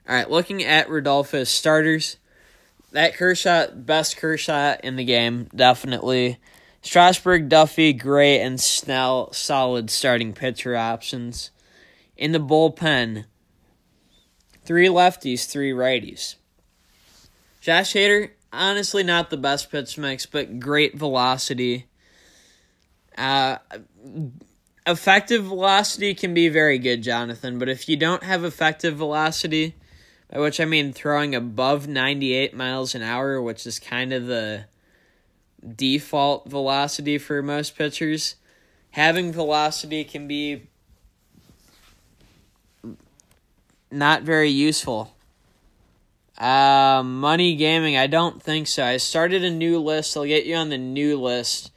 All right, looking at Rodolfo's starters, that Kershaw, best Kershaw in the game, definitely. Strasburg, Duffy, Gray, and Snell, solid starting pitcher options. In the bullpen, 3 lefties, 3 righties. Josh Hader, honestly not the best pitch mix, but great velocity. Effective velocity can be very good, Jonathan, but if you don't have effective velocity, by which I mean throwing above 98 miles an hour, which is kind of the default velocity for most pitchers, having velocity can be not very useful. Money Gaming, I don't think so. I started a new list. I'll get you on the new list.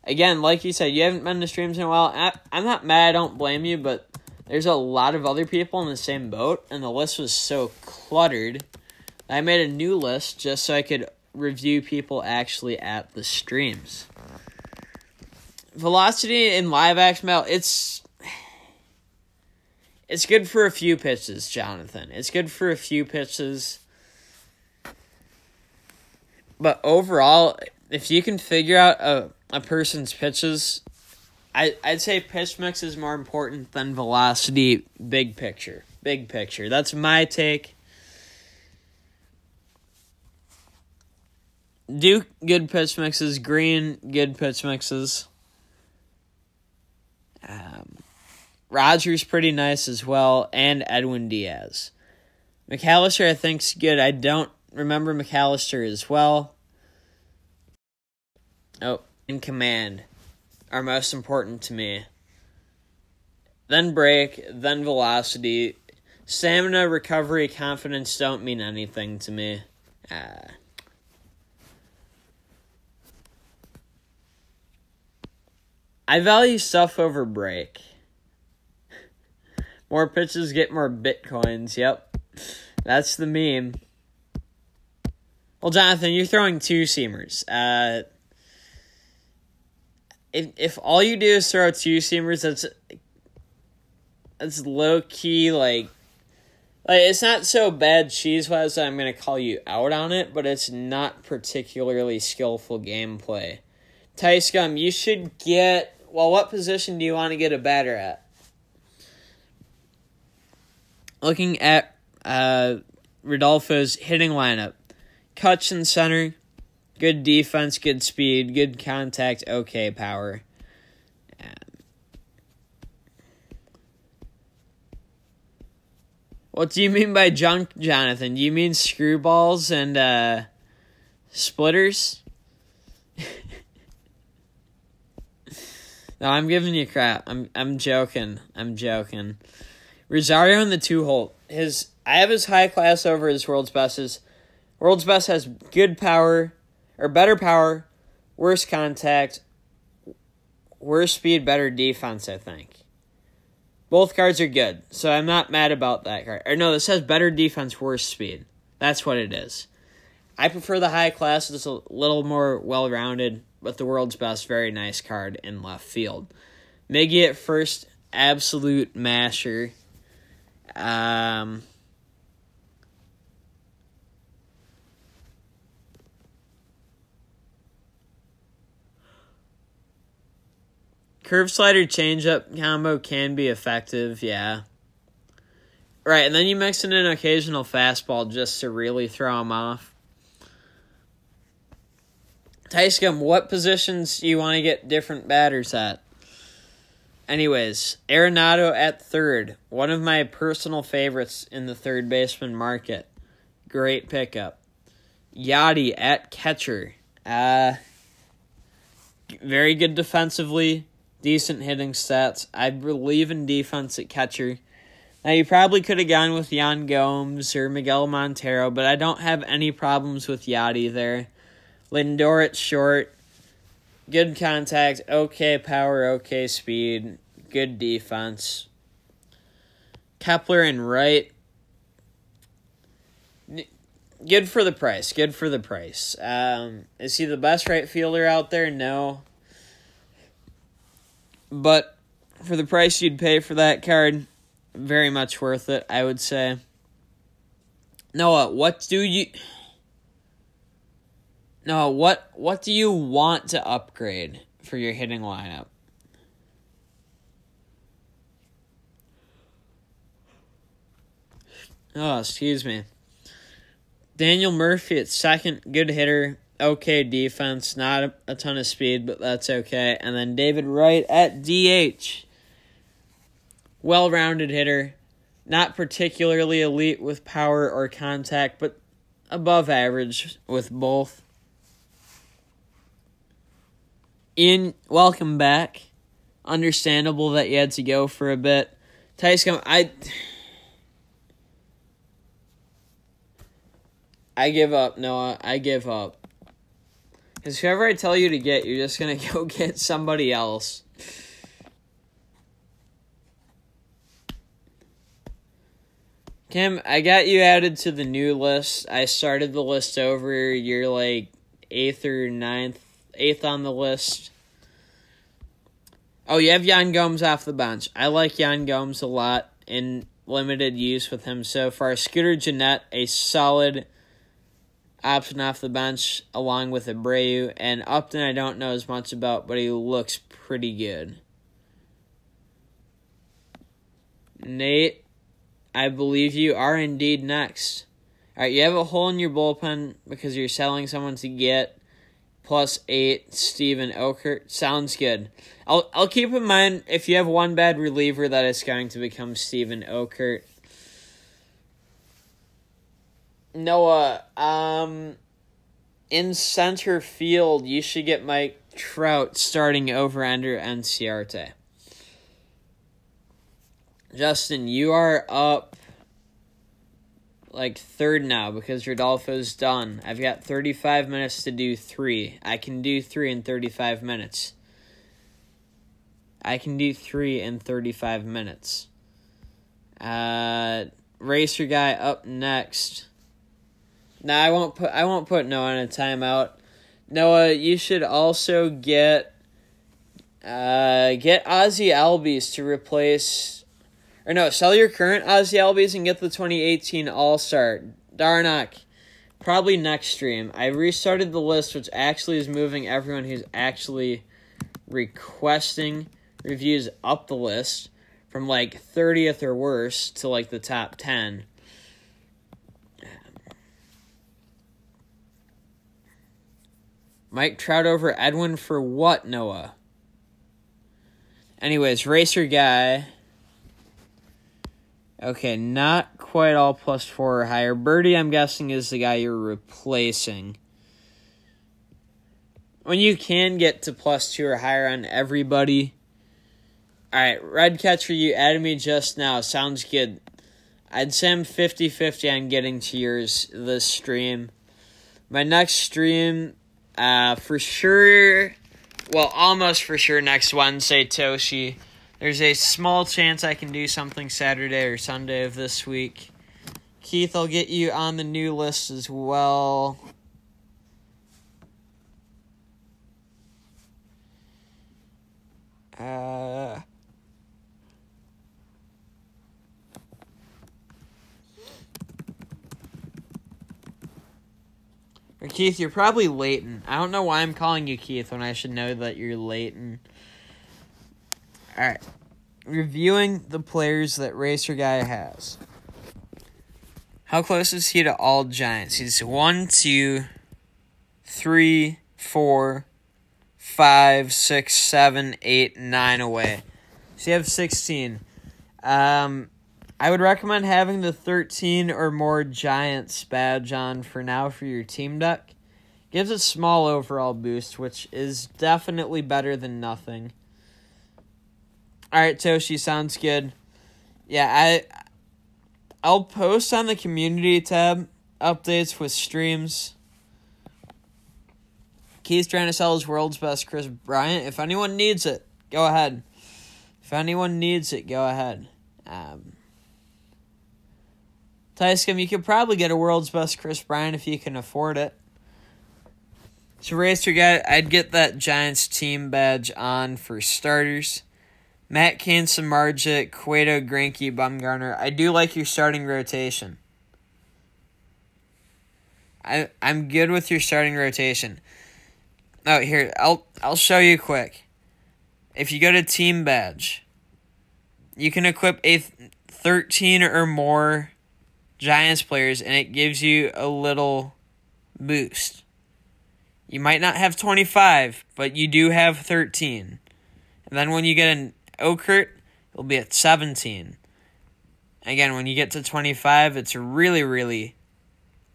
Again, like you said, you haven't been to streams in a while. I'm not mad. I don't blame you, but there's a lot of other people in the same boat, and the list was so cluttered. I made a new list just so I could review people actually at the streams. Velocity in live action battle, it's good for a few pitches, Jonathan. It's good for a few pitches. But overall, if you can figure out a person's pitches, I'd say pitch mix is more important than velocity. Big picture. That's my take. Duke, good pitch mixes. Green, good pitch mixes. Rogers, pretty nice as well. And Edwin Diaz. McAllister, I think, is good. I don't remember McAllister as well. Oh, in command are most important to me. Then break, then velocity. Stamina, recovery, confidence don't mean anything to me. I value stuff over break. More pitches get more bitcoins. Yep. That's the meme. Well, Jonathan, you're throwing 2-seamers. If all you do is throw 2-seamers, that's low-key, like it's not so bad cheese-wise that I'm going to call you out on it, but it's not particularly skillful gameplay. Tice Gum, you should get... Well, what position do you want to get a batter at? Looking at Rodolfo's hitting lineup. Kutch in center. Good defense, good speed, good contact, okay power. What do you mean by junk, Jonathan? Do you mean screwballs and splitters? No, I'm giving you crap. I'm joking. Rosario in the 2-hole. I have his high class over his world's bestest. World's Best has good power, or better power, worse contact, worse speed, better defense, I think. Both cards are good, so I'm not mad about that card. Or no, this has better defense, worse speed. That's what it is. I prefer the high class. It's a little more well-rounded, but the World's Best, very nice card in left field. Miggy at first, absolute masher. Curve slider changeup combo can be effective, yeah. Right, and then you mix in an occasional fastball just to really throw him off. Tyscum, what positions do you want to get different batters at? Anyways, Arenado at third. One of my personal favorites in the third baseman market. Great pickup. Yachty at catcher. Very good defensively. Decent hitting stats. I believe in defense at catcher. Now, you probably could have gone with Yan Gomes or Miguel Montero, but I don't have any problems with Yachty there. Lindor at short. Good contact, okay power, okay speed, good defense. Kepler in right. Good for the price, Is he the best right fielder out there? No. But for the price you'd pay for that card, very much worth it, I would say. Noah, what do you want to upgrade for your hitting lineup? Oh, excuse me. Daniel Murphy at second, good hitter, okay defense, not a ton of speed, but that's okay. And then David Wright at DH. Well-rounded hitter, not particularly elite with power or contact, but above average with both. Ian, welcome back. Understandable that you had to go for a bit. Tyson, I give up, Noah. I give up. Because whoever I tell you to get, you're just going to go get somebody else. Kim, I got you added to the new list. I started the list over. You're like 8th or 8th on the list. Oh, you have Yan Gomes off the bench. I like Yan Gomes a lot in limited use with him so far. Scooter Gennett, a solid option off the bench along with Abreu. And Upton I don't know as much about, but he looks pretty good. Nate, I believe you are indeed next. All right, you have a hole in your bullpen because you're selling someone to get +8 Steven Okert. Sounds good. I'll keep in mind if you have one bad reliever that it's going to become Steven Okert. Noah, in center field, you should get Mike Trout starting over Ender Enciarte. Justin, you are up like third now because Rodolfo's done. I've got 35 minutes to do 3. I can do 3 in 35 minutes. Racer guy up next. Now I won't put Noah in a timeout. Noah, you should also get Ozzie Albies to replace. Or no, sell your current Ozzie Albies and get the 2018 All-Star. Darnock, probably next stream. I restarted the list, which actually is moving everyone who's actually requesting reviews up the list from like 30th or worse to like the top 10. Mike Trout over Edwin for what, Noah? Anyways, Racer guy. Okay, not quite all +4 or higher. Birdie, I'm guessing, is the guy you're replacing. When you can get to +2 or higher on everybody. Alright, Red Catcher, you added me just now. Sounds good. I'd say I'm 50-50 on getting to yours this stream. My next stream, for sure, well, almost for sure next Wednesday, Toshi. There's a small chance I can do something Saturday or Sunday of this week. Keith, I'll get you on the new list as well. Or Keith, you're probably Leighton. I don't know why I'm calling you Keith when I should know that you're Leighton. Alright. Reviewing the players that Racer Guy has. How close is he to all Giants? He's 1, 2, 3, 4, 5, 6, 7, 8, 9 away. So you have 16. I would recommend having the 13 or more Giants badge on for now for your team deck. Gives a small overall boost, which is definitely better than nothing. Alright, Toshi, sounds good. Yeah, I'll post on the community tab updates with streams. Keith's trying to sell his world's best Chris Bryant. If anyone needs it, go ahead. If anyone needs it, go ahead. Tyscom, you could probably get a world's best Chris Bryant if you can afford it. So, Racer Guy, I'd get that Giants team badge on for starters. Matt Cain, Samardzija, Cueto, Greinke, Bumgarner. I do like your starting rotation. I'm good with your starting rotation. Oh, here, I'll show you quick. If you go to team badge, you can equip a 13 or more Giants players, and it gives you a little boost. You might not have 25, but you do have 13. And then when you get an Okert, it'll be at 17. Again, when you get to 25, it's really, really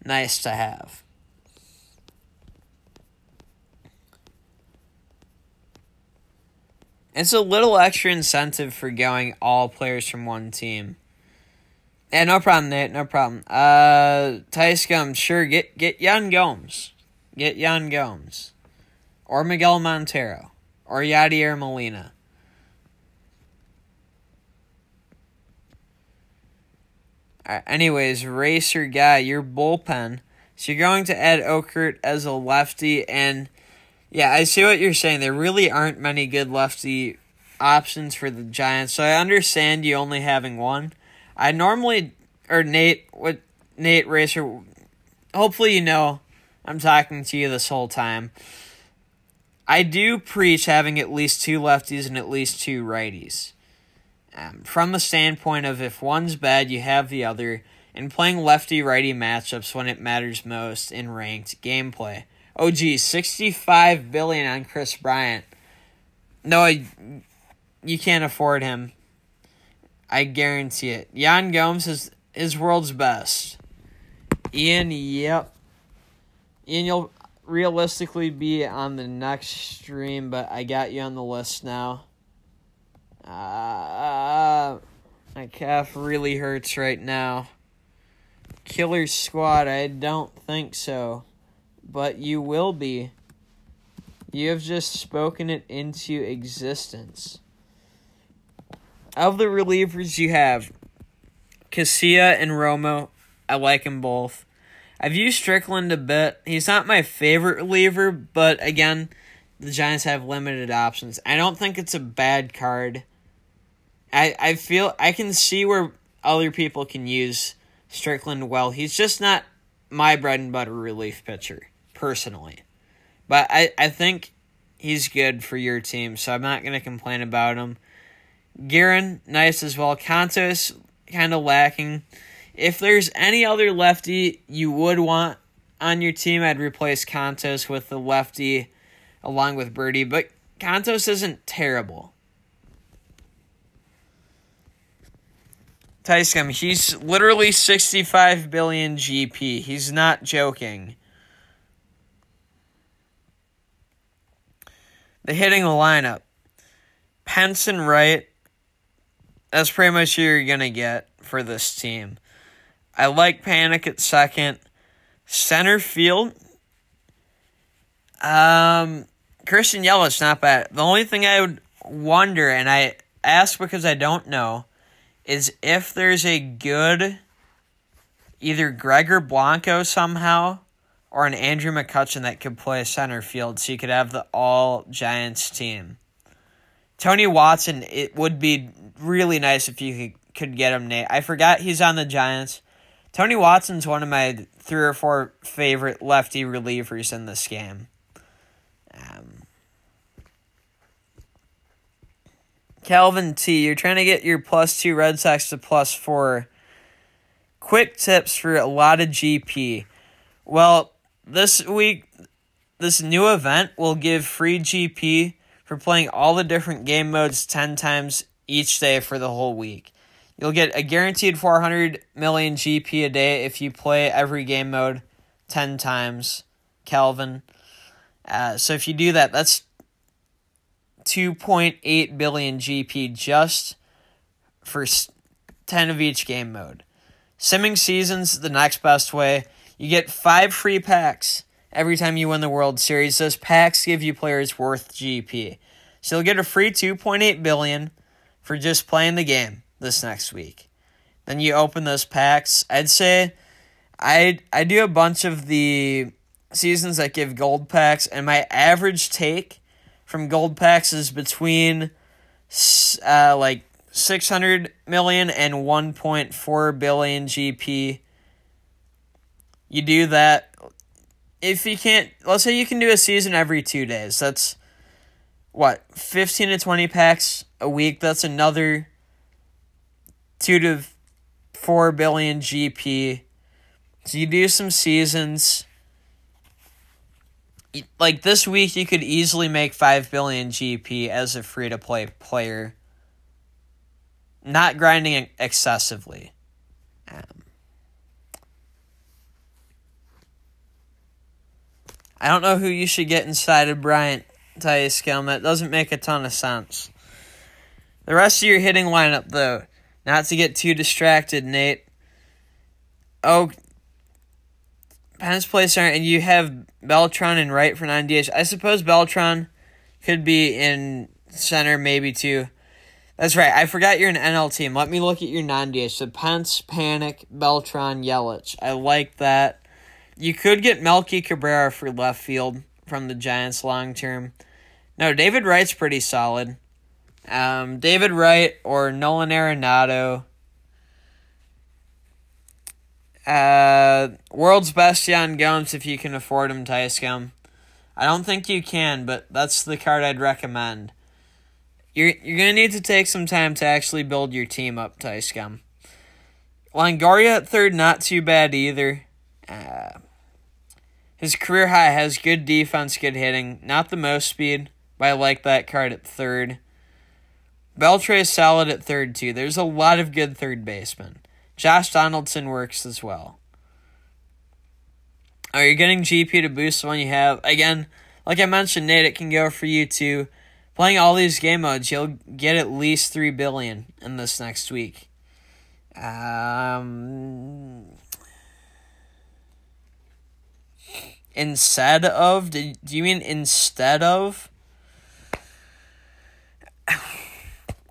nice to have. It's a little extra incentive for going all players from one team. Yeah, no problem, Nate. No problem. Tyscom, sure, get Yan Gomes. Get Yan Gomes. Or Miguel Montero. Or Yadier Molina. Anyways, Racer Guy, your bullpen. So you're going to add Okert as a lefty, and yeah, I see what you're saying. There really aren't many good lefty options for the Giants, so I understand you only having one. I normally, or Nate Racer, hopefully you know I'm talking to you this whole time. I do preach having at least 2 lefties and at least 2 righties. From the standpoint of if one's bad, you have the other, and playing lefty-righty matchups when it matters most in ranked gameplay. Oh, geez, $65 billion on Chris Bryant. No, you can't afford him. I guarantee it. Yan Gomes is his world's best. Ian, yep. Ian, you'll realistically be on the next stream, but I got you on the list now. My calf really hurts right now. Killer Squad, I don't think so. But you will be. You have just spoken it into existence. Of the relievers you have, Casilla and Romo, I like them both. I've used Strickland a bit. He's not my favorite reliever, but again, the Giants have limited options. I don't think it's a bad card. I feel I can see where other people can use Strickland well. He's just not my bread and butter relief pitcher, personally. But I think he's good for your team, so I'm not going to complain about him. Guerin, nice as well. Contos, kind of lacking. If there's any other lefty you would want on your team, I'd replace Contos with the lefty along with Birdie. But Contos isn't terrible. Tyscom, he's literally 65 billion GP. He's not joking. The hitting lineup. Pence and Wright. That's pretty much who you're going to get for this team. I like Panic at second. Center field. Christian Yelich, not bad. The only thing I would wonder, and I ask because I don't know, is if there's a good either Gregor Blanco somehow or an Andrew McCutchen that could play center field so you could have the all-Giants team. Tony Watson, it would be really nice if you could get him, Nate. I forgot he's on the Giants. Tony Watson's one of my 3 or 4 favorite lefty relievers in this game. Calvin T, you're trying to get your +2 Red Sox to +4. Quick tips for a lot of GP. Well, this week, this new event will give free GP for playing all the different game modes 10 times each day for the whole week. You'll get a guaranteed 400 million GP a day if you play every game mode 10 times, Calvin. So if you do that, that's 2.8 billion GP just for 10 of each game mode. Simming Season's the next best way. You get 5 free packs every time you win the World Series. Those packs give you players worth GP. So you'll get a free 2.8 billion for just playing the game this next week. Then you open those packs. I'd say I do a bunch of the seasons that give gold packs, and my average take from gold packs is between 600 million and 1.4 billion GP. You do that. If you can't, let's say you can do a season every 2 days. That's, 15 to 20 packs a week. That's another 2 to 4 billion GP. So you do some seasons. Like this week, you could easily make 5 billion GP as a free-to-play player. Not grinding excessively. I don't know who you should get inside of Bryant Tyuscum. That doesn't make a ton of sense. The rest of your hitting lineup, though, not to get too distracted, Nate. Oh, Penn's play center, and you have Beltran and Wright for 9 DH. I suppose Beltran could be in center, maybe too. That's right. I forgot you're an NL team. Let me look at your non-DH. So Pence, Panic, Beltran, Yelich. I like that. You could get Melky Cabrera for left field from the Giants long term. No, David Wright's pretty solid. David Wright or Nolan Arenado. World's best Yan Gomes if you can afford him, Tyuscum. I don't think you can, but that's the card I'd recommend. You're gonna need to take some time to actually build your team up, Tyuscum. Longoria at third, not too bad either. His career high has good defense, good hitting. Not the most speed, but I like that card at third. Beltre is solid at third, too. There's a lot of good third basemen. Josh Donaldson works as well. Are you getting GP to boost the one you have? Again, like I mentioned, Nate, it can go for you too. Playing all these game modes, you'll get at least 3 billion in this next week. Instead of? Do you mean instead of?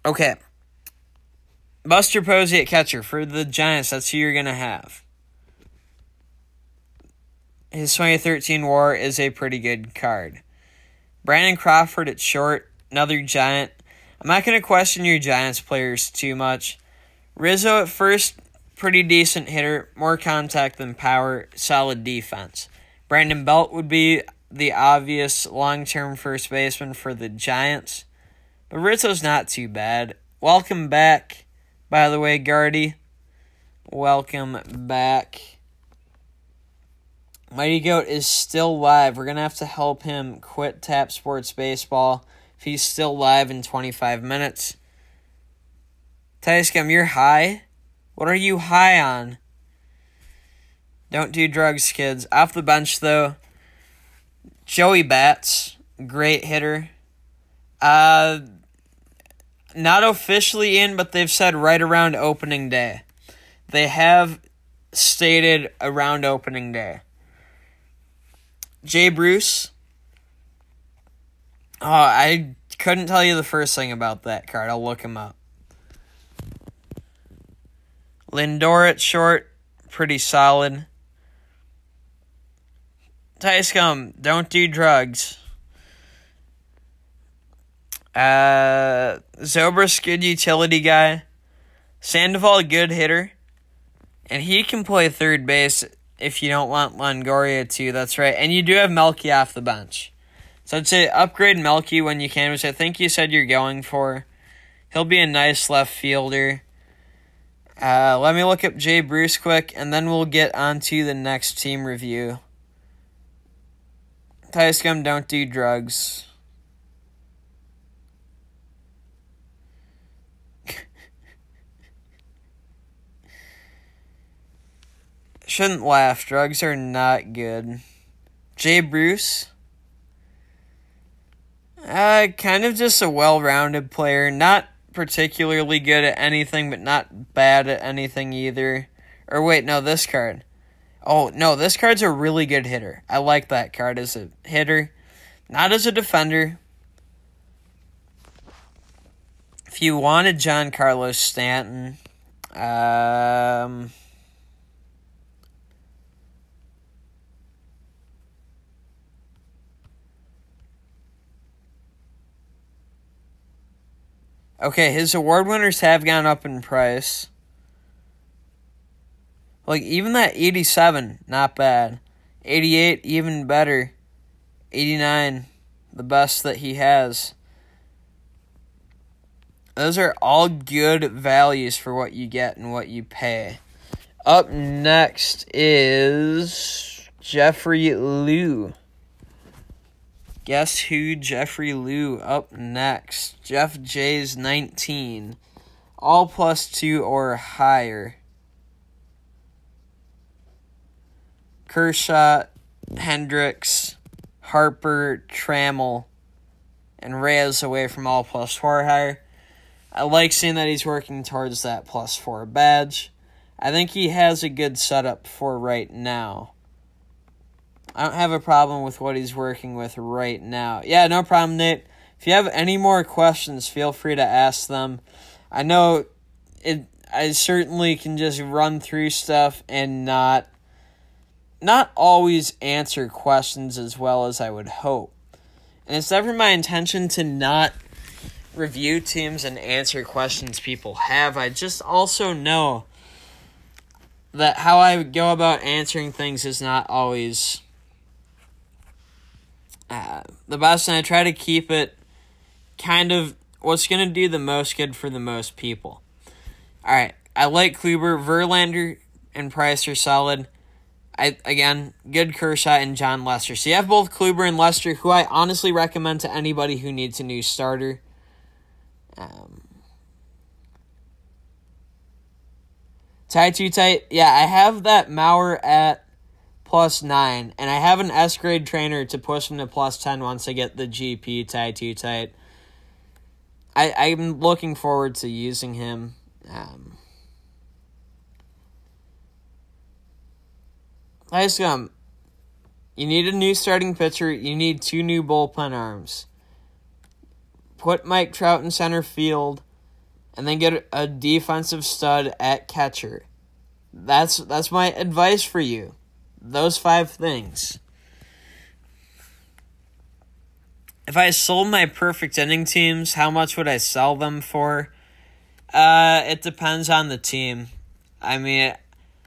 Okay. Buster Posey at catcher for the Giants. That's who you're going to have. His 2013 WAR is a pretty good card. Brandon Crawford at short, another Giant. I'm not going to question your Giants players too much. Rizzo at first, pretty decent hitter, more contact than power, solid defense. Brandon Belt would be the obvious long-term first baseman for the Giants. But Rizzo's not too bad. Welcome back, by the way, Gardy. Welcome back. Mighty Goat is still live. We're going to have to help him quit Tap Sports Baseball if he's still live in 25 minutes. Tyuscum, you're high? What are you high on? Don't do drugs, kids. Off the bench, though, Joey Bats, great hitter. Not officially in, but they've said right around opening day. They have stated around opening day. Jay Bruce, Oh, I couldn't tell you the first thing about that card. I'll look him up. Lindor at short, pretty solid. Tyscom, don't do drugs. Zobrist, good utility guy. Sandoval, good hitter. And he can play third base if you don't want Longoria to. That's right. And you do have Melky off the bench. So I'd say upgrade Melky when you can, which I think you said you're going for. He'll be a nice left fielder. Let me look up Jay Bruce quick, and then we'll get on to the next team review. Tyscom, don't do drugs. Shouldn't laugh. Drugs are not good. Jay Bruce. Kind of just a well-rounded player. Not particularly good at anything, but not bad at anything either. Or wait, no, this card. Oh, no, this card's a really good hitter. I like that card as a hitter. Not as a defender. If you wanted Giancarlo Stanton, okay, his award winners have gone up in price. Like, even that 87, not bad. 88, even better. 89, the best that he has. Those are all good values for what you get and what you pay. Up next is Jeffrey Liu. Guess who? Jeffrey Liu up next. Jeff J's 19. All +2 or higher. Kershaw, Hendricks, Harper, Trammell, and Reyes away from all +4 or higher. I like seeing that he's working towards that +4 badge. I think he has a good setup for right now. I don't have a problem with what he's working with right now. Yeah, no problem, Nate. If you have any more questions, feel free to ask them. I know I certainly can just run through stuff and not always answer questions as well as I would hope. And it's never my intention to not review teams and answer questions people have. I just also know that how I go about answering things is not always the best, and I try to keep it kind of what's going to do the most good for the most people. All right, I like Kluber. Verlander and Price are solid. Again, good Kershaw and John Lester. So you have both Kluber and Lester, who I honestly recommend to anybody who needs a new starter. Tie too tight. Yeah, I have that Mauer at +9, and I have an S-grade trainer to push him to +10 once I get the GP tie too tight. I'm looking forward to using him. You need a new starting pitcher. You need 2 new bullpen arms. Put Mike Trout in center field, and then get a defensive stud at catcher. That's my advice for you. Those 5 things. If I sold my perfect inning teams, how much would I sell them for? It depends on the team. I mean,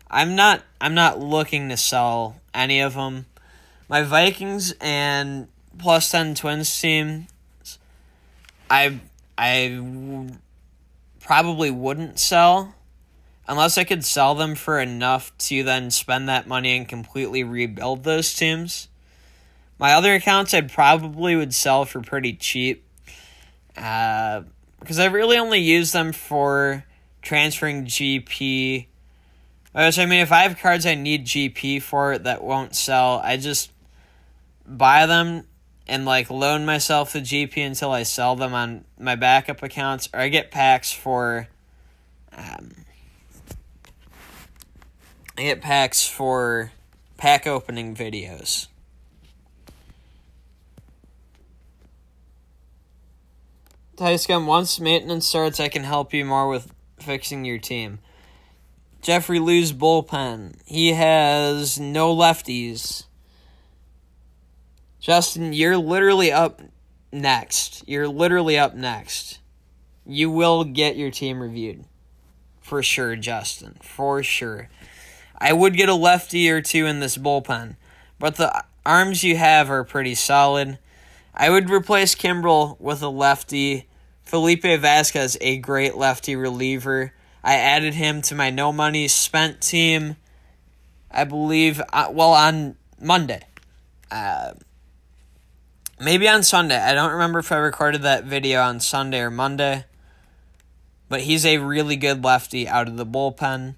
I'm not looking to sell any of them. My Vikings and +10 Twins team, I probably wouldn't sell unless I could sell them for enough to then spend that money and completely rebuild those teams. My other accounts I probably would sell for pretty cheap because I really only use them for transferring GP. Which, I mean, if I have cards I need GP for that won't sell, I just buy them and loan myself the GP until I sell them on my backup accounts, or I get packs for pack opening videos. Tyscom, once maintenance starts, I can help you more with fixing your team. Jeffrey Liu's bullpen. He has no lefties. Justin, you're literally up next. You will get your team reviewed. For sure, Justin. For sure. I would get a lefty or two in this bullpen, but the arms you have are pretty solid. I would replace Kimbrel with a lefty. Felipe Vasquez, a great lefty reliever. I added him to my no money spent team, I believe, on Monday. Maybe on Sunday. I don't remember if I recorded that video on Sunday or Monday. But he's a really good lefty out of the bullpen.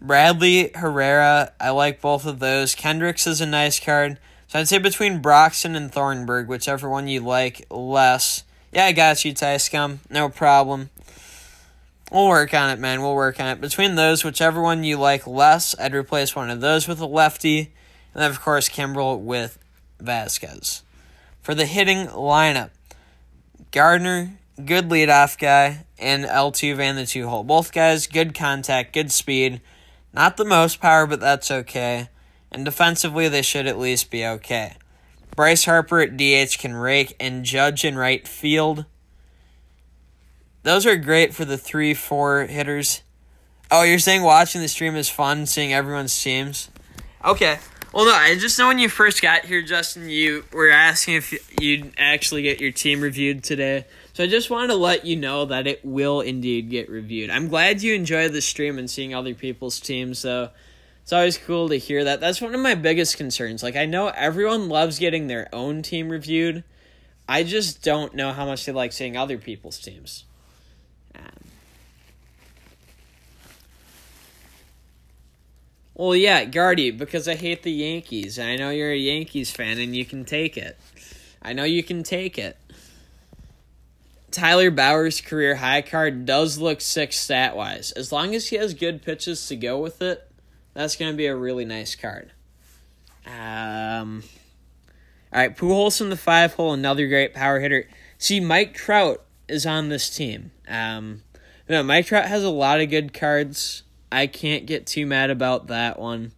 Bradley, Herrera, I like both of those. Kendricks is a nice card. So I'd say between Broxton and Thornburg, whichever one you like less. Yeah, I got you, Tyscom. No problem. We'll work on it, man. We'll work on it. Between those, whichever one you like less, I'd replace one of those with a lefty. And then, of course, Kimbrel with Vasquez. For the hitting lineup, Gardner, good leadoff guy, and Altuve in the 2-hole. Both guys, good contact, good speed. Not the most power, but that's okay. And defensively, they should at least be okay. Bryce Harper at DH can rake, and Judge in right field. Those are great for the 3-4 hitters. Oh, you're saying watching the stream is fun, seeing everyone's teams? Okay. Well, no, I just know when you first got here, Justin, you were asking if you'd actually get your team reviewed today. So I just wanted to let you know that it will indeed get reviewed. I'm glad you enjoy the stream and seeing other people's teams, though. It's always cool to hear that. That's one of my biggest concerns. Like, I know everyone loves getting their own team reviewed. I just don't know how much they like seeing other people's teams. Well, yeah, Guardy, because I hate the Yankees. And I know you're a Yankees fan, and you can take it. I know you can take it. Tyler Bauer's career high card does look sick stat-wise. As long as he has good pitches to go with it, that's going to be a really nice card. All right, Pujols in the 5-hole, another great power hitter. See, Mike Trout is on this team. Mike Trout has a lot of good cards. I can't get too mad about that one.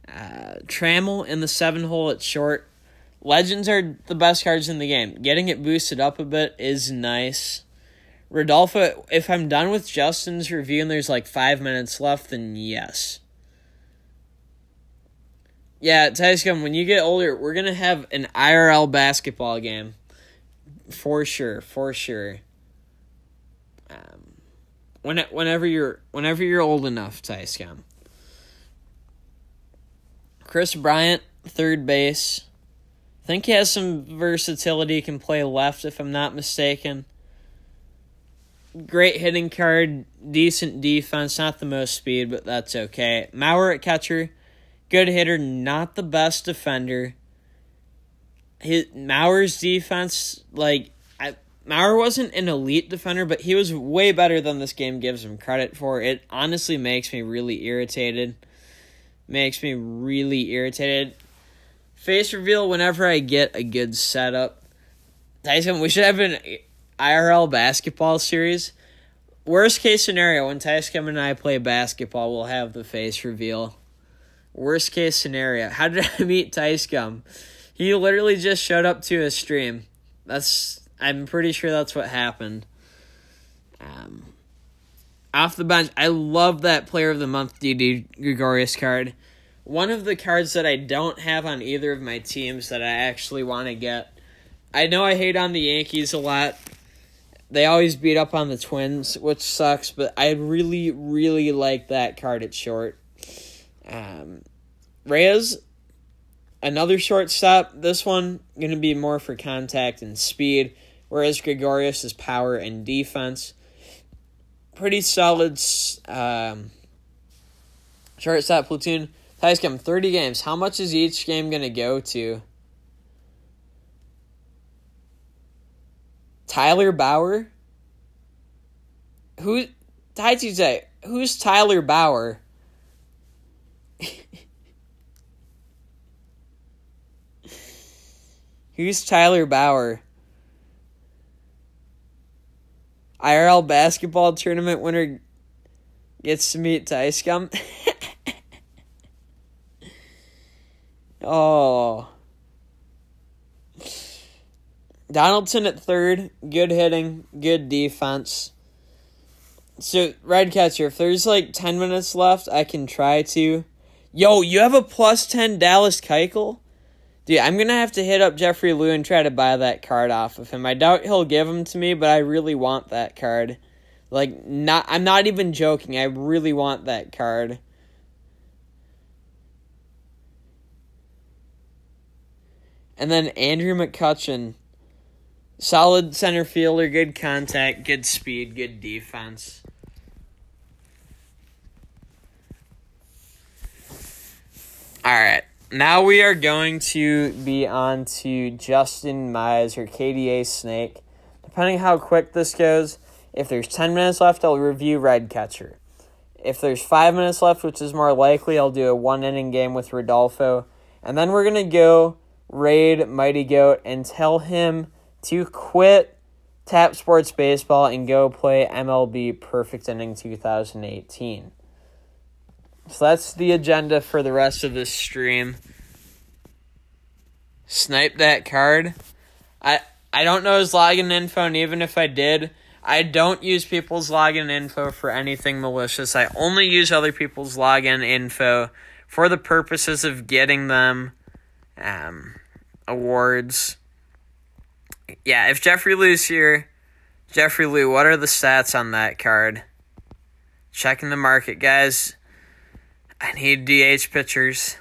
Trammell in the 7-hole at short. Legends are the best cards in the game. Getting it boosted up a bit is nice. Rodolfo, if I'm done with Justin's review and there's like 5 minutes left, then yes. Yeah, Tyscom, when you get older, we're going to have an IRL basketball game. For sure. Whenever you're old enough, Tyscom. Chris Bryant, third base. I think he has some versatility, can play left if I'm not mistaken. Great hitting card, decent defense, not the most speed, but that's okay. Mauer at catcher, good hitter, not the best defender. Mauer's defense, Mauer wasn't an elite defender, but he was way better than this game gives him credit for. It honestly makes me really irritated. Face reveal whenever I get a good setup. Tyson, we should have an IRL basketball series. Worst case scenario, when Tyson and I play basketball, we'll have the face reveal. Worst case scenario. How did I meet Tyson? He literally just showed up to a stream. I'm pretty sure that's what happened. Off the bench, I love that Player of the Month Didi Gregorius card. One of the cards that I don't have on either of my teams that I actually want to get. I know I hate on the Yankees a lot. They always beat up on the Twins, which sucks, but I really, really like that card at short. Reyes, another shortstop. This one going to be more for contact and speed, whereas Gregorius is power and defense. Pretty solid shortstop platoon. Tyscom, 30 games. How much is each game going to go to? Tyler Bauer? Who's Tyler Bauer? Who's Tyler Bauer? IRL basketball tournament winner gets to meet Tice Gum. Oh. Donaldson at third. Good hitting. Good defense. So, Red Catcher, if there's like 10 minutes left, I can try to. Yo, you have a plus 10 Dallas Keuchel? Dude, I'm going to have to hit up Jeffrey Liu and try to buy that card off of him. I doubt he'll give them to me, but I really want that card. I'm not even joking. I really want that card. And then Andrew McCutchen. Solid center fielder, good contact, good speed, good defense. Alright, now we are going to be on to Justin Mize or KDA Snake. Depending how quick this goes, if there's 10 minutes left, I'll review Red Catcher. If there's 5 minutes left, which is more likely, I'll do a 1-inning game with Rodolfo. And then we're going to go raid Mighty Goat and tell him to quit Tap Sports Baseball and go play MLB Perfect Inning 2018. So that's the agenda for the rest of this stream. Snipe that card. I don't know his login info, and even if I did, I don't use people's login info for anything malicious. I only use other people's login info for the purposes of getting them awards. Yeah, if Jeffrey Liu's here, Jeffrey Liu, what are the stats on that card? Checking the market, guys. I need DH pitchers.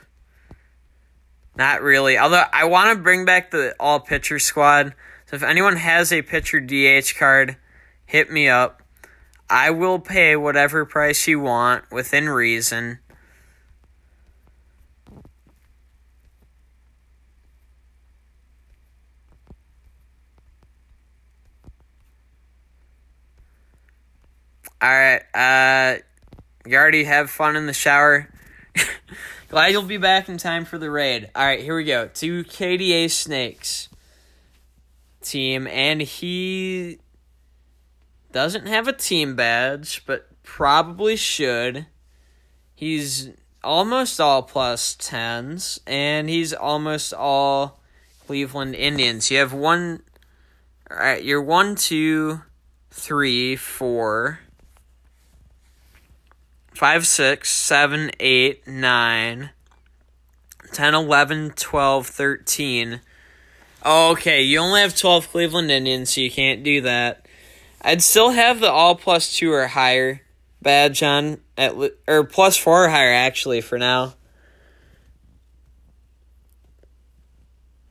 Not really. Although, I want to bring back the all-pitcher squad. So if anyone has a pitcher DH card, hit me up. I will pay whatever price you want within reason. Alright, you already have fun in the shower. Glad you'll be back in time for the raid. Alright, here we go. To KDA Snakes team, and he doesn't have a team badge, but probably should. He's almost all plus 10s, and he's almost all Cleveland Indians. You have one, alright, you're 1, 2, 3, 4... 5, 6, 7, 8, 9, 10, 11, 12, 13. Oh, okay, you only have 12 Cleveland Indians, so you can't do that. I'd still have the all plus 2 or higher badge on, or plus 4 or higher, actually, for now.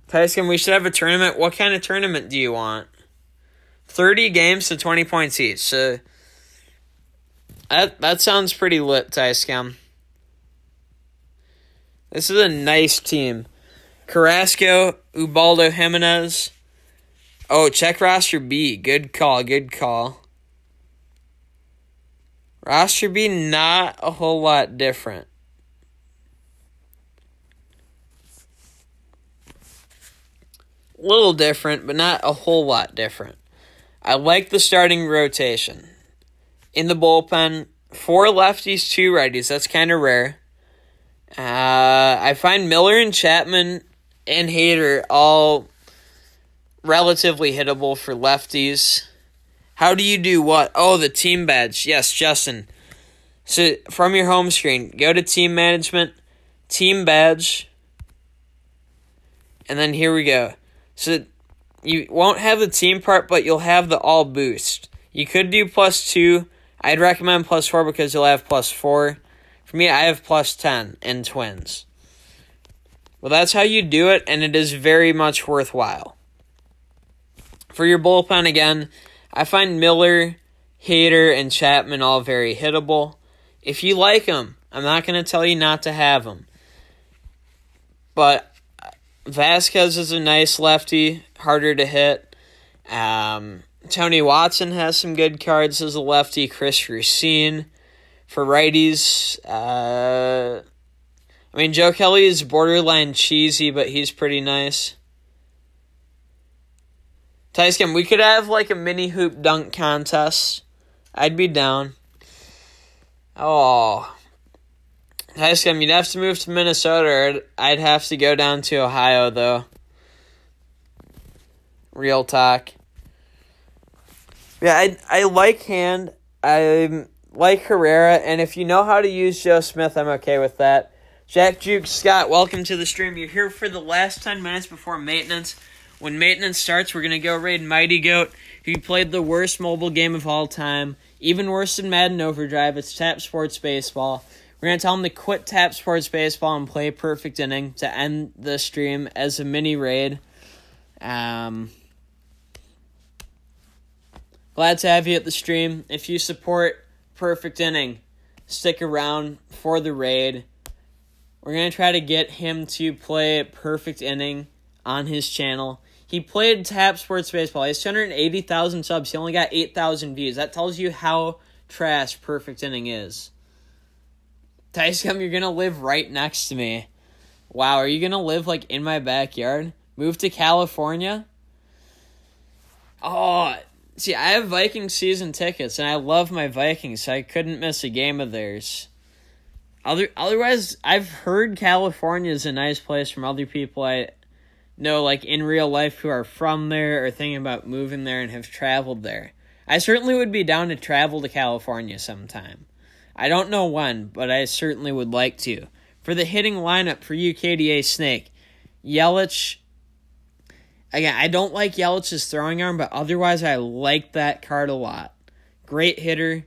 Tyson, we should have a tournament. What kind of tournament do you want? 30 games to 20 points each, so... That sounds pretty lit, Tycam. This is a nice team. Carrasco, Ubaldo Jimenez. Oh, check roster B. Good call, good call. Roster B, not a whole lot different. A little different, but not a whole lot different. I like the starting rotation. In the bullpen, 4 lefties, 2 righties. That's kind of rare. I find Miller and Chapman and Hader all relatively hittable for lefties. How do you do what? Oh, the team badge. Yes, Justin. So, from your home screen, go to team management, team badge, and then here we go. So, you won't have the team part, but you'll have the all boost. You could do plus 2. I'd recommend plus 4 because you'll have plus 4. For me, I have plus 10 in Twins. Well, that's how you do it, and it is very much worthwhile. For your bullpen, again, I find Miller, Hader, and Chapman all very hittable. If you like them, I'm not going to tell you not to have them. But Vasquez is a nice lefty, harder to hit. Tony Watson has some good cards as a lefty. Chris Racine. For righties, Joe Kelly is borderline cheesy, but he's pretty nice. Tyson, we could have like a mini hoop dunk contest. I'd be down. Oh. Tyson, you'd have to move to Minnesota, or I'd have to go down to Ohio, though. Real talk. Yeah, I like Hand. I like Herrera, and if you know how to use Joe Smith, I'm okay with that. Jack Juke Scott, welcome to the stream. You're here for the last 10 minutes before maintenance. When maintenance starts, we're going to go raid Mighty Goat, who played the worst mobile game of all time. Even worse than Madden Overdrive. It's Tap Sports Baseball. We're going to tell him to quit Tap Sports Baseball and play Perfect Inning to end the stream as a mini raid. Glad to have you at the stream. If you support Perfect Inning, stick around for the raid. We're going to try to get him to play Perfect Inning on his channel. He played Tap Sports Baseball. He has 280,000 subs. He only got 8,000 views. That tells you how trash Perfect Inning is. Tyson, you're going to live right next to me. Wow, are you going to live, like, in my backyard? Move to California? Oh, see, I have Vikings season tickets, and I love my Vikings, so I couldn't miss a game of theirs. Otherwise, I've heard California is a nice place from other people I know, like, in real life who are from there or thinking about moving there and have traveled there. I certainly would be down to travel to California sometime. I don't know when, but I certainly would like to. For the hitting lineup for you, KDA Snake, Yelich. Again, I don't like Yelich's throwing arm, but otherwise I like that card a lot. Great hitter,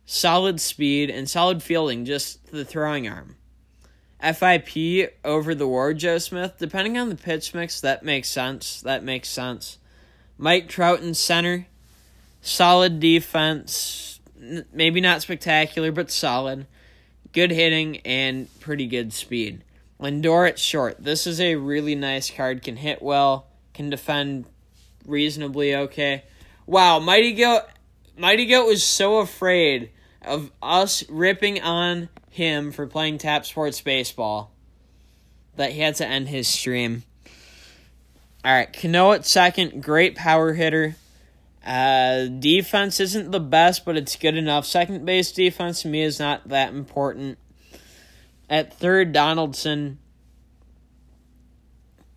solid speed, and solid fielding, just the throwing arm. FIP over the War Joe Smith, depending on the pitch mix, that makes sense. Mike Trout in center, solid defense. Maybe not spectacular, but solid. Good hitting and pretty good speed. Lindor at short. This is a really nice card. Can hit well. Can defend reasonably okay. Wow, Mighty Goat was so afraid of us ripping on him for playing Tap Sports Baseball that he had to end his stream. Alright, Cano at second. Great power hitter. Defense isn't the best, but it's good enough. Second base defense to me is not that important. At third, Donaldson.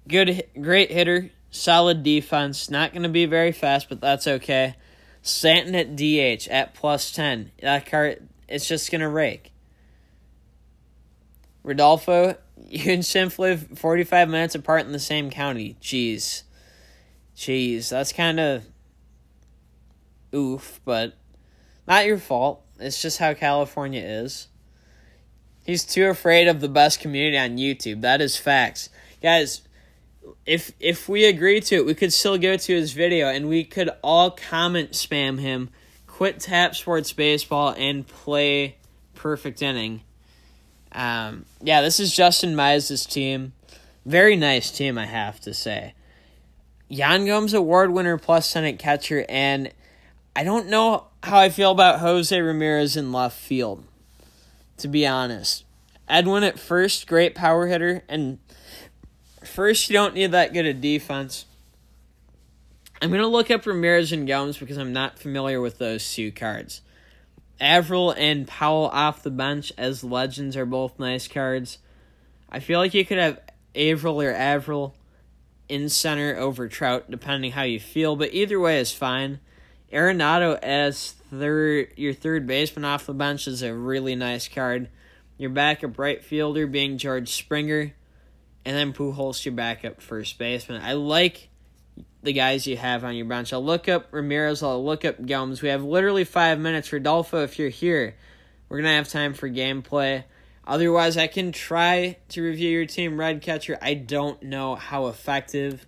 Great hitter. Solid defense. Not going to be very fast, but that's okay. Stanton at DH at plus 10. That card, it's just going to rake. Rodolfo, you and Simp live 45 minutes apart in the same county. Jeez, that's kind of oof, but not your fault. It's just how California is. He's too afraid of the best community on YouTube. That is facts. Guys, if we agree to it, we could still go to his video and we could all comment spam him, quit Tap Sports Baseball, and play Perfect Inning. Yeah, this is Justin Mize' team. Very nice team, I have to say. Yan Gomes award winner plus Senate catcher, and I don't know how I feel about Jose Ramirez in left field, to be honest. Edwin at first, great power hitter, and first you don't need that good a defense. I'm going to look up Ramirez and Gomes because I'm not familiar with those two cards. Averill and Powell off the bench as legends are both nice cards. I feel like you could have Averill or Averill in center over Trout, depending how you feel, but either way is fine. Arenado as your third baseman off the bench is a really nice card. Your backup right fielder being George Springer, and then Pujols your backup first baseman. I like the guys you have on your bench. I'll look up Ramirez. I'll look up Gomes. We have literally 5 minutes. Rodolfo, if you're here, we're going to have time for gameplay. Otherwise, I can try to review your team, Red Catcher. I don't know how effective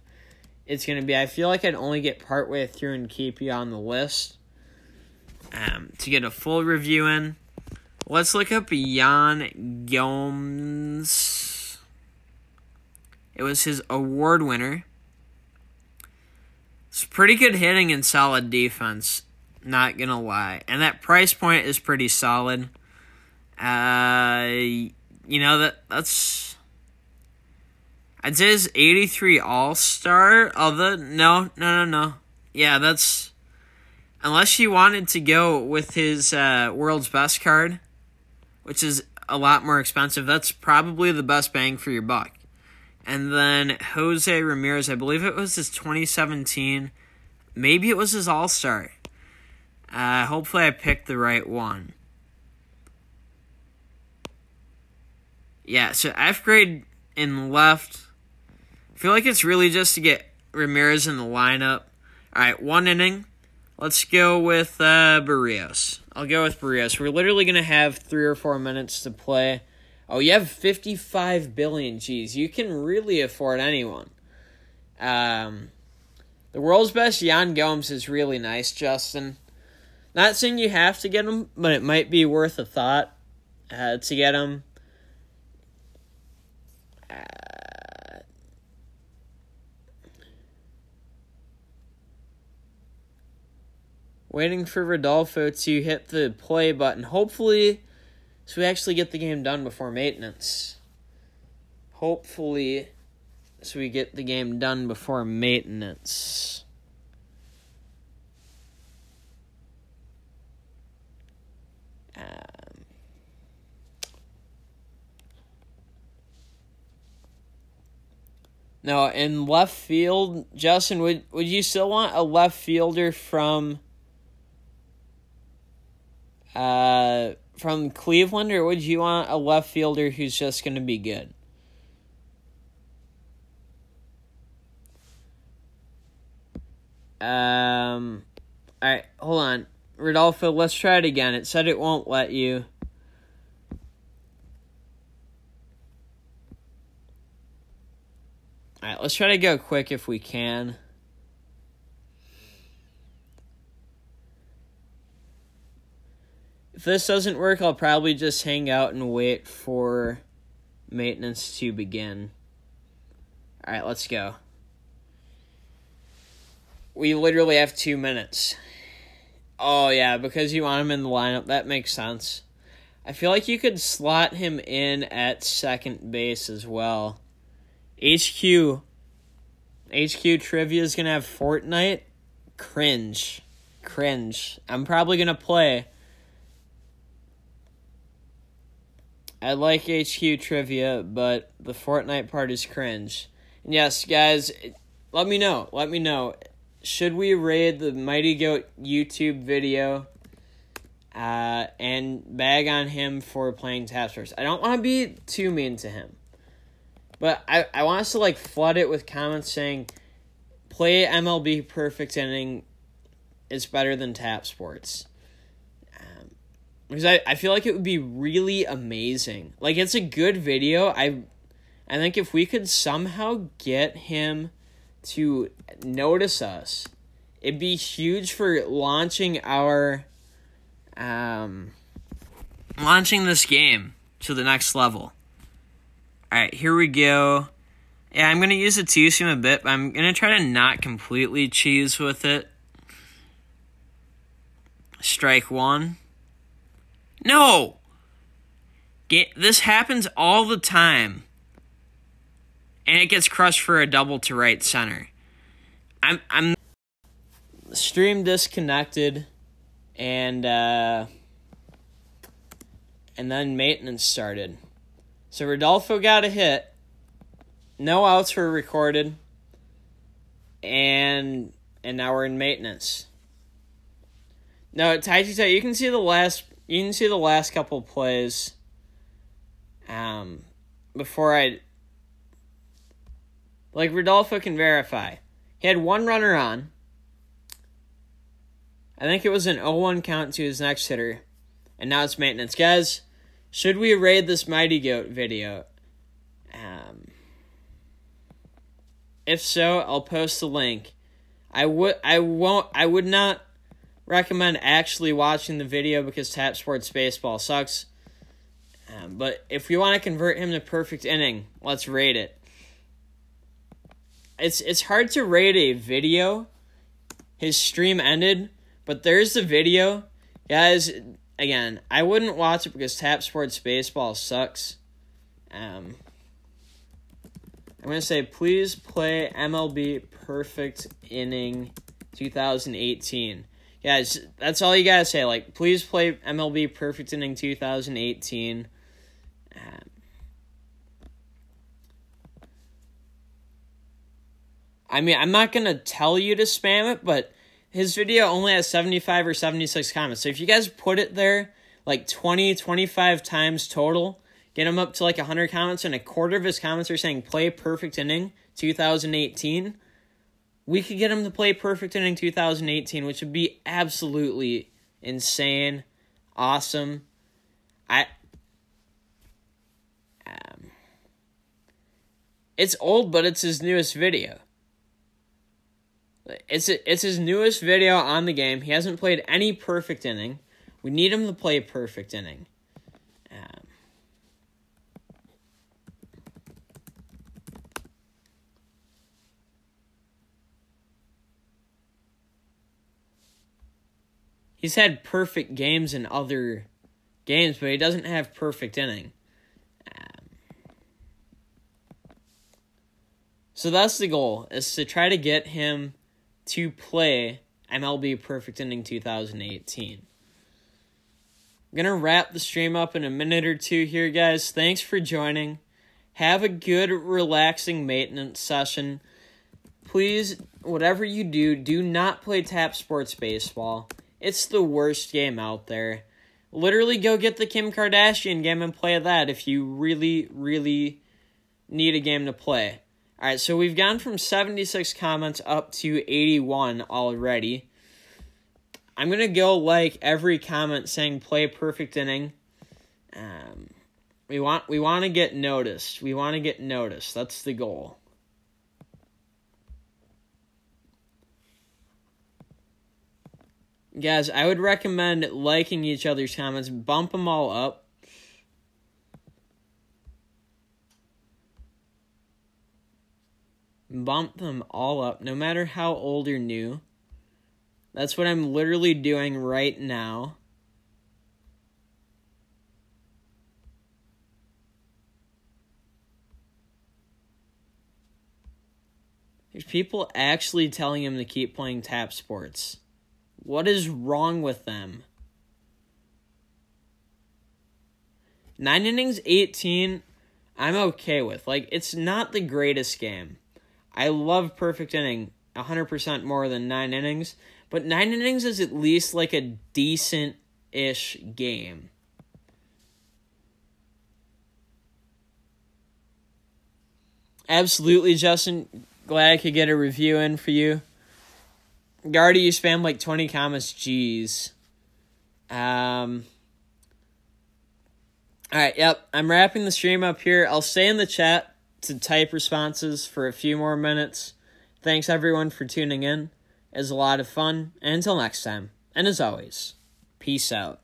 it's going to be. I feel like I'd only get partway through and keep you on the list to get a full review in. Let's look up Yan Gomes. It was his award winner. It's pretty good hitting and solid defense, not going to lie. And that price point is pretty solid. That's... I'd say his 83 All-Star, although, no. Yeah, that's... Unless you wanted to go with his World's Best card, which is a lot more expensive, that's probably the best bang for your buck. And then Jose Ramirez, I believe it was his 2017. Maybe it was his All-Star. Hopefully I picked the right one. Yeah, so F-grade in left. I feel like it's really just to get Ramirez in the lineup. All right, 1 inning. Let's go with Barrios. I'll go with Barrios. We're literally going to have 3 or 4 minutes to play. Oh, you have 55 billion. Geez, you can really afford anyone. The World's Best, Yan Gomes, is really nice, Justin. Not saying you have to get him, but it might be worth a thought to get him. Waiting for Rodolfo to hit the play button. Hopefully, so we actually get the game done before maintenance. Hopefully, so we get the game done before maintenance. No, in left field, Justin, would you still want a left fielder from Cleveland, or would you want a left fielder who's just going to be good? All right, hold on. Rodolfo, let's try it again. It said it won't let you. All right, let's try to go quick if we can. If this doesn't work, I'll probably just hang out and wait for maintenance to begin. All right, let's go. We literally have 2 minutes. Oh, yeah, because you want him in the lineup. That makes sense. I feel like you could slot him in at second base as well. HQ Trivia is going to have Fortnite. Cringe. I'm probably going to play. I like HQ Trivia, but the Fortnite part is cringe. And yes, guys, let me know. Should we raid the Mighty Goat YouTube video and bag on him for playing Tap Sports? I don't want to be too mean to him. But I want us to flood it with comments saying, play MLB Perfect Inning is better than Tap Sports. Because I feel like it would be really amazing. It's a good video. I think if we could somehow get him to notice us, it'd be huge for launching this game to the next level. Alright, here we go. Yeah, I'm going to use a two-seam a bit, but I'm going to try to not completely cheese with it. Strike 1. No! This happens all the time. And it gets crushed for a double to right center. I'm stream disconnected, and then maintenance started. So Rodolfo got a hit. No outs were recorded. And now we're in maintenance. No, Taiji, you can see the last couple plays before Rodolfo can verify. He had one runner on. I think it was an 0-1 count to his next hitter. And now it's maintenance. Guys, should we raid this Mighty Goat video? If so, I'll post the link. I would not recommend actually watching the video because Tap Sports Baseball sucks. But if we want to convert him to perfect inning, let's raid it. It's hard to rate a video. His stream ended, but there's the video. Guys, again, I wouldn't watch it because Tap Sports Baseball sucks. I'm going to say, please play MLB Perfect Inning 2018. Guys, that's all you gotta say. Like, please play MLB Perfect Inning 2018. I mean, I'm not gonna tell you to spam it, but his video only has 75 or 76 comments. So if you guys put it there, like 20, 25 times total, get him up to like 100 comments, and a quarter of his comments are saying play Perfect Inning 2018, we could get him to play Perfect Inning 2018, which would be absolutely insane, awesome. It's old, but it's his newest video. It's his newest video on the game. He hasn't played any Perfect Inning. We need him to play Perfect Inning. He's had perfect games in other games, but he doesn't have Perfect Inning. So that's the goal, is to try to get him to play MLB Perfect Inning 2018. I'm going to wrap the stream up in a minute or two here, guys. Thanks for joining. Have a good, relaxing maintenance session. Please, whatever you do, do not play Tap Sports Baseball. It's the worst game out there. Literally go get the Kim Kardashian game and play that if you really, really need a game to play. Alright, so we've gone from 76 comments up to 81 already. I'm going to go like every comment saying play Perfect Inning. We want to get noticed. We want to get noticed. That's the goal. Guys, I would recommend liking each other's comments. Bump them all up. Bump them all up, no matter how old or new. That's what I'm literally doing right now. There's people actually telling him to keep playing Tap Sports. What is wrong with them? 9 innings, 18, I'm okay with. Like, it's not the greatest game. I love Perfect Inning 100% more than 9 innings, but 9 innings is at least like a decent-ish game. Absolutely, Justin. Glad I could get a review in for you. Gardy, you spammed like 20 comments. Jeez. Alright, yep. I'm wrapping the stream up here. I'll stay in the chat to type responses for a few more minutes. Thanks, everyone, for tuning in. It was a lot of fun. And until next time. And as always, peace out.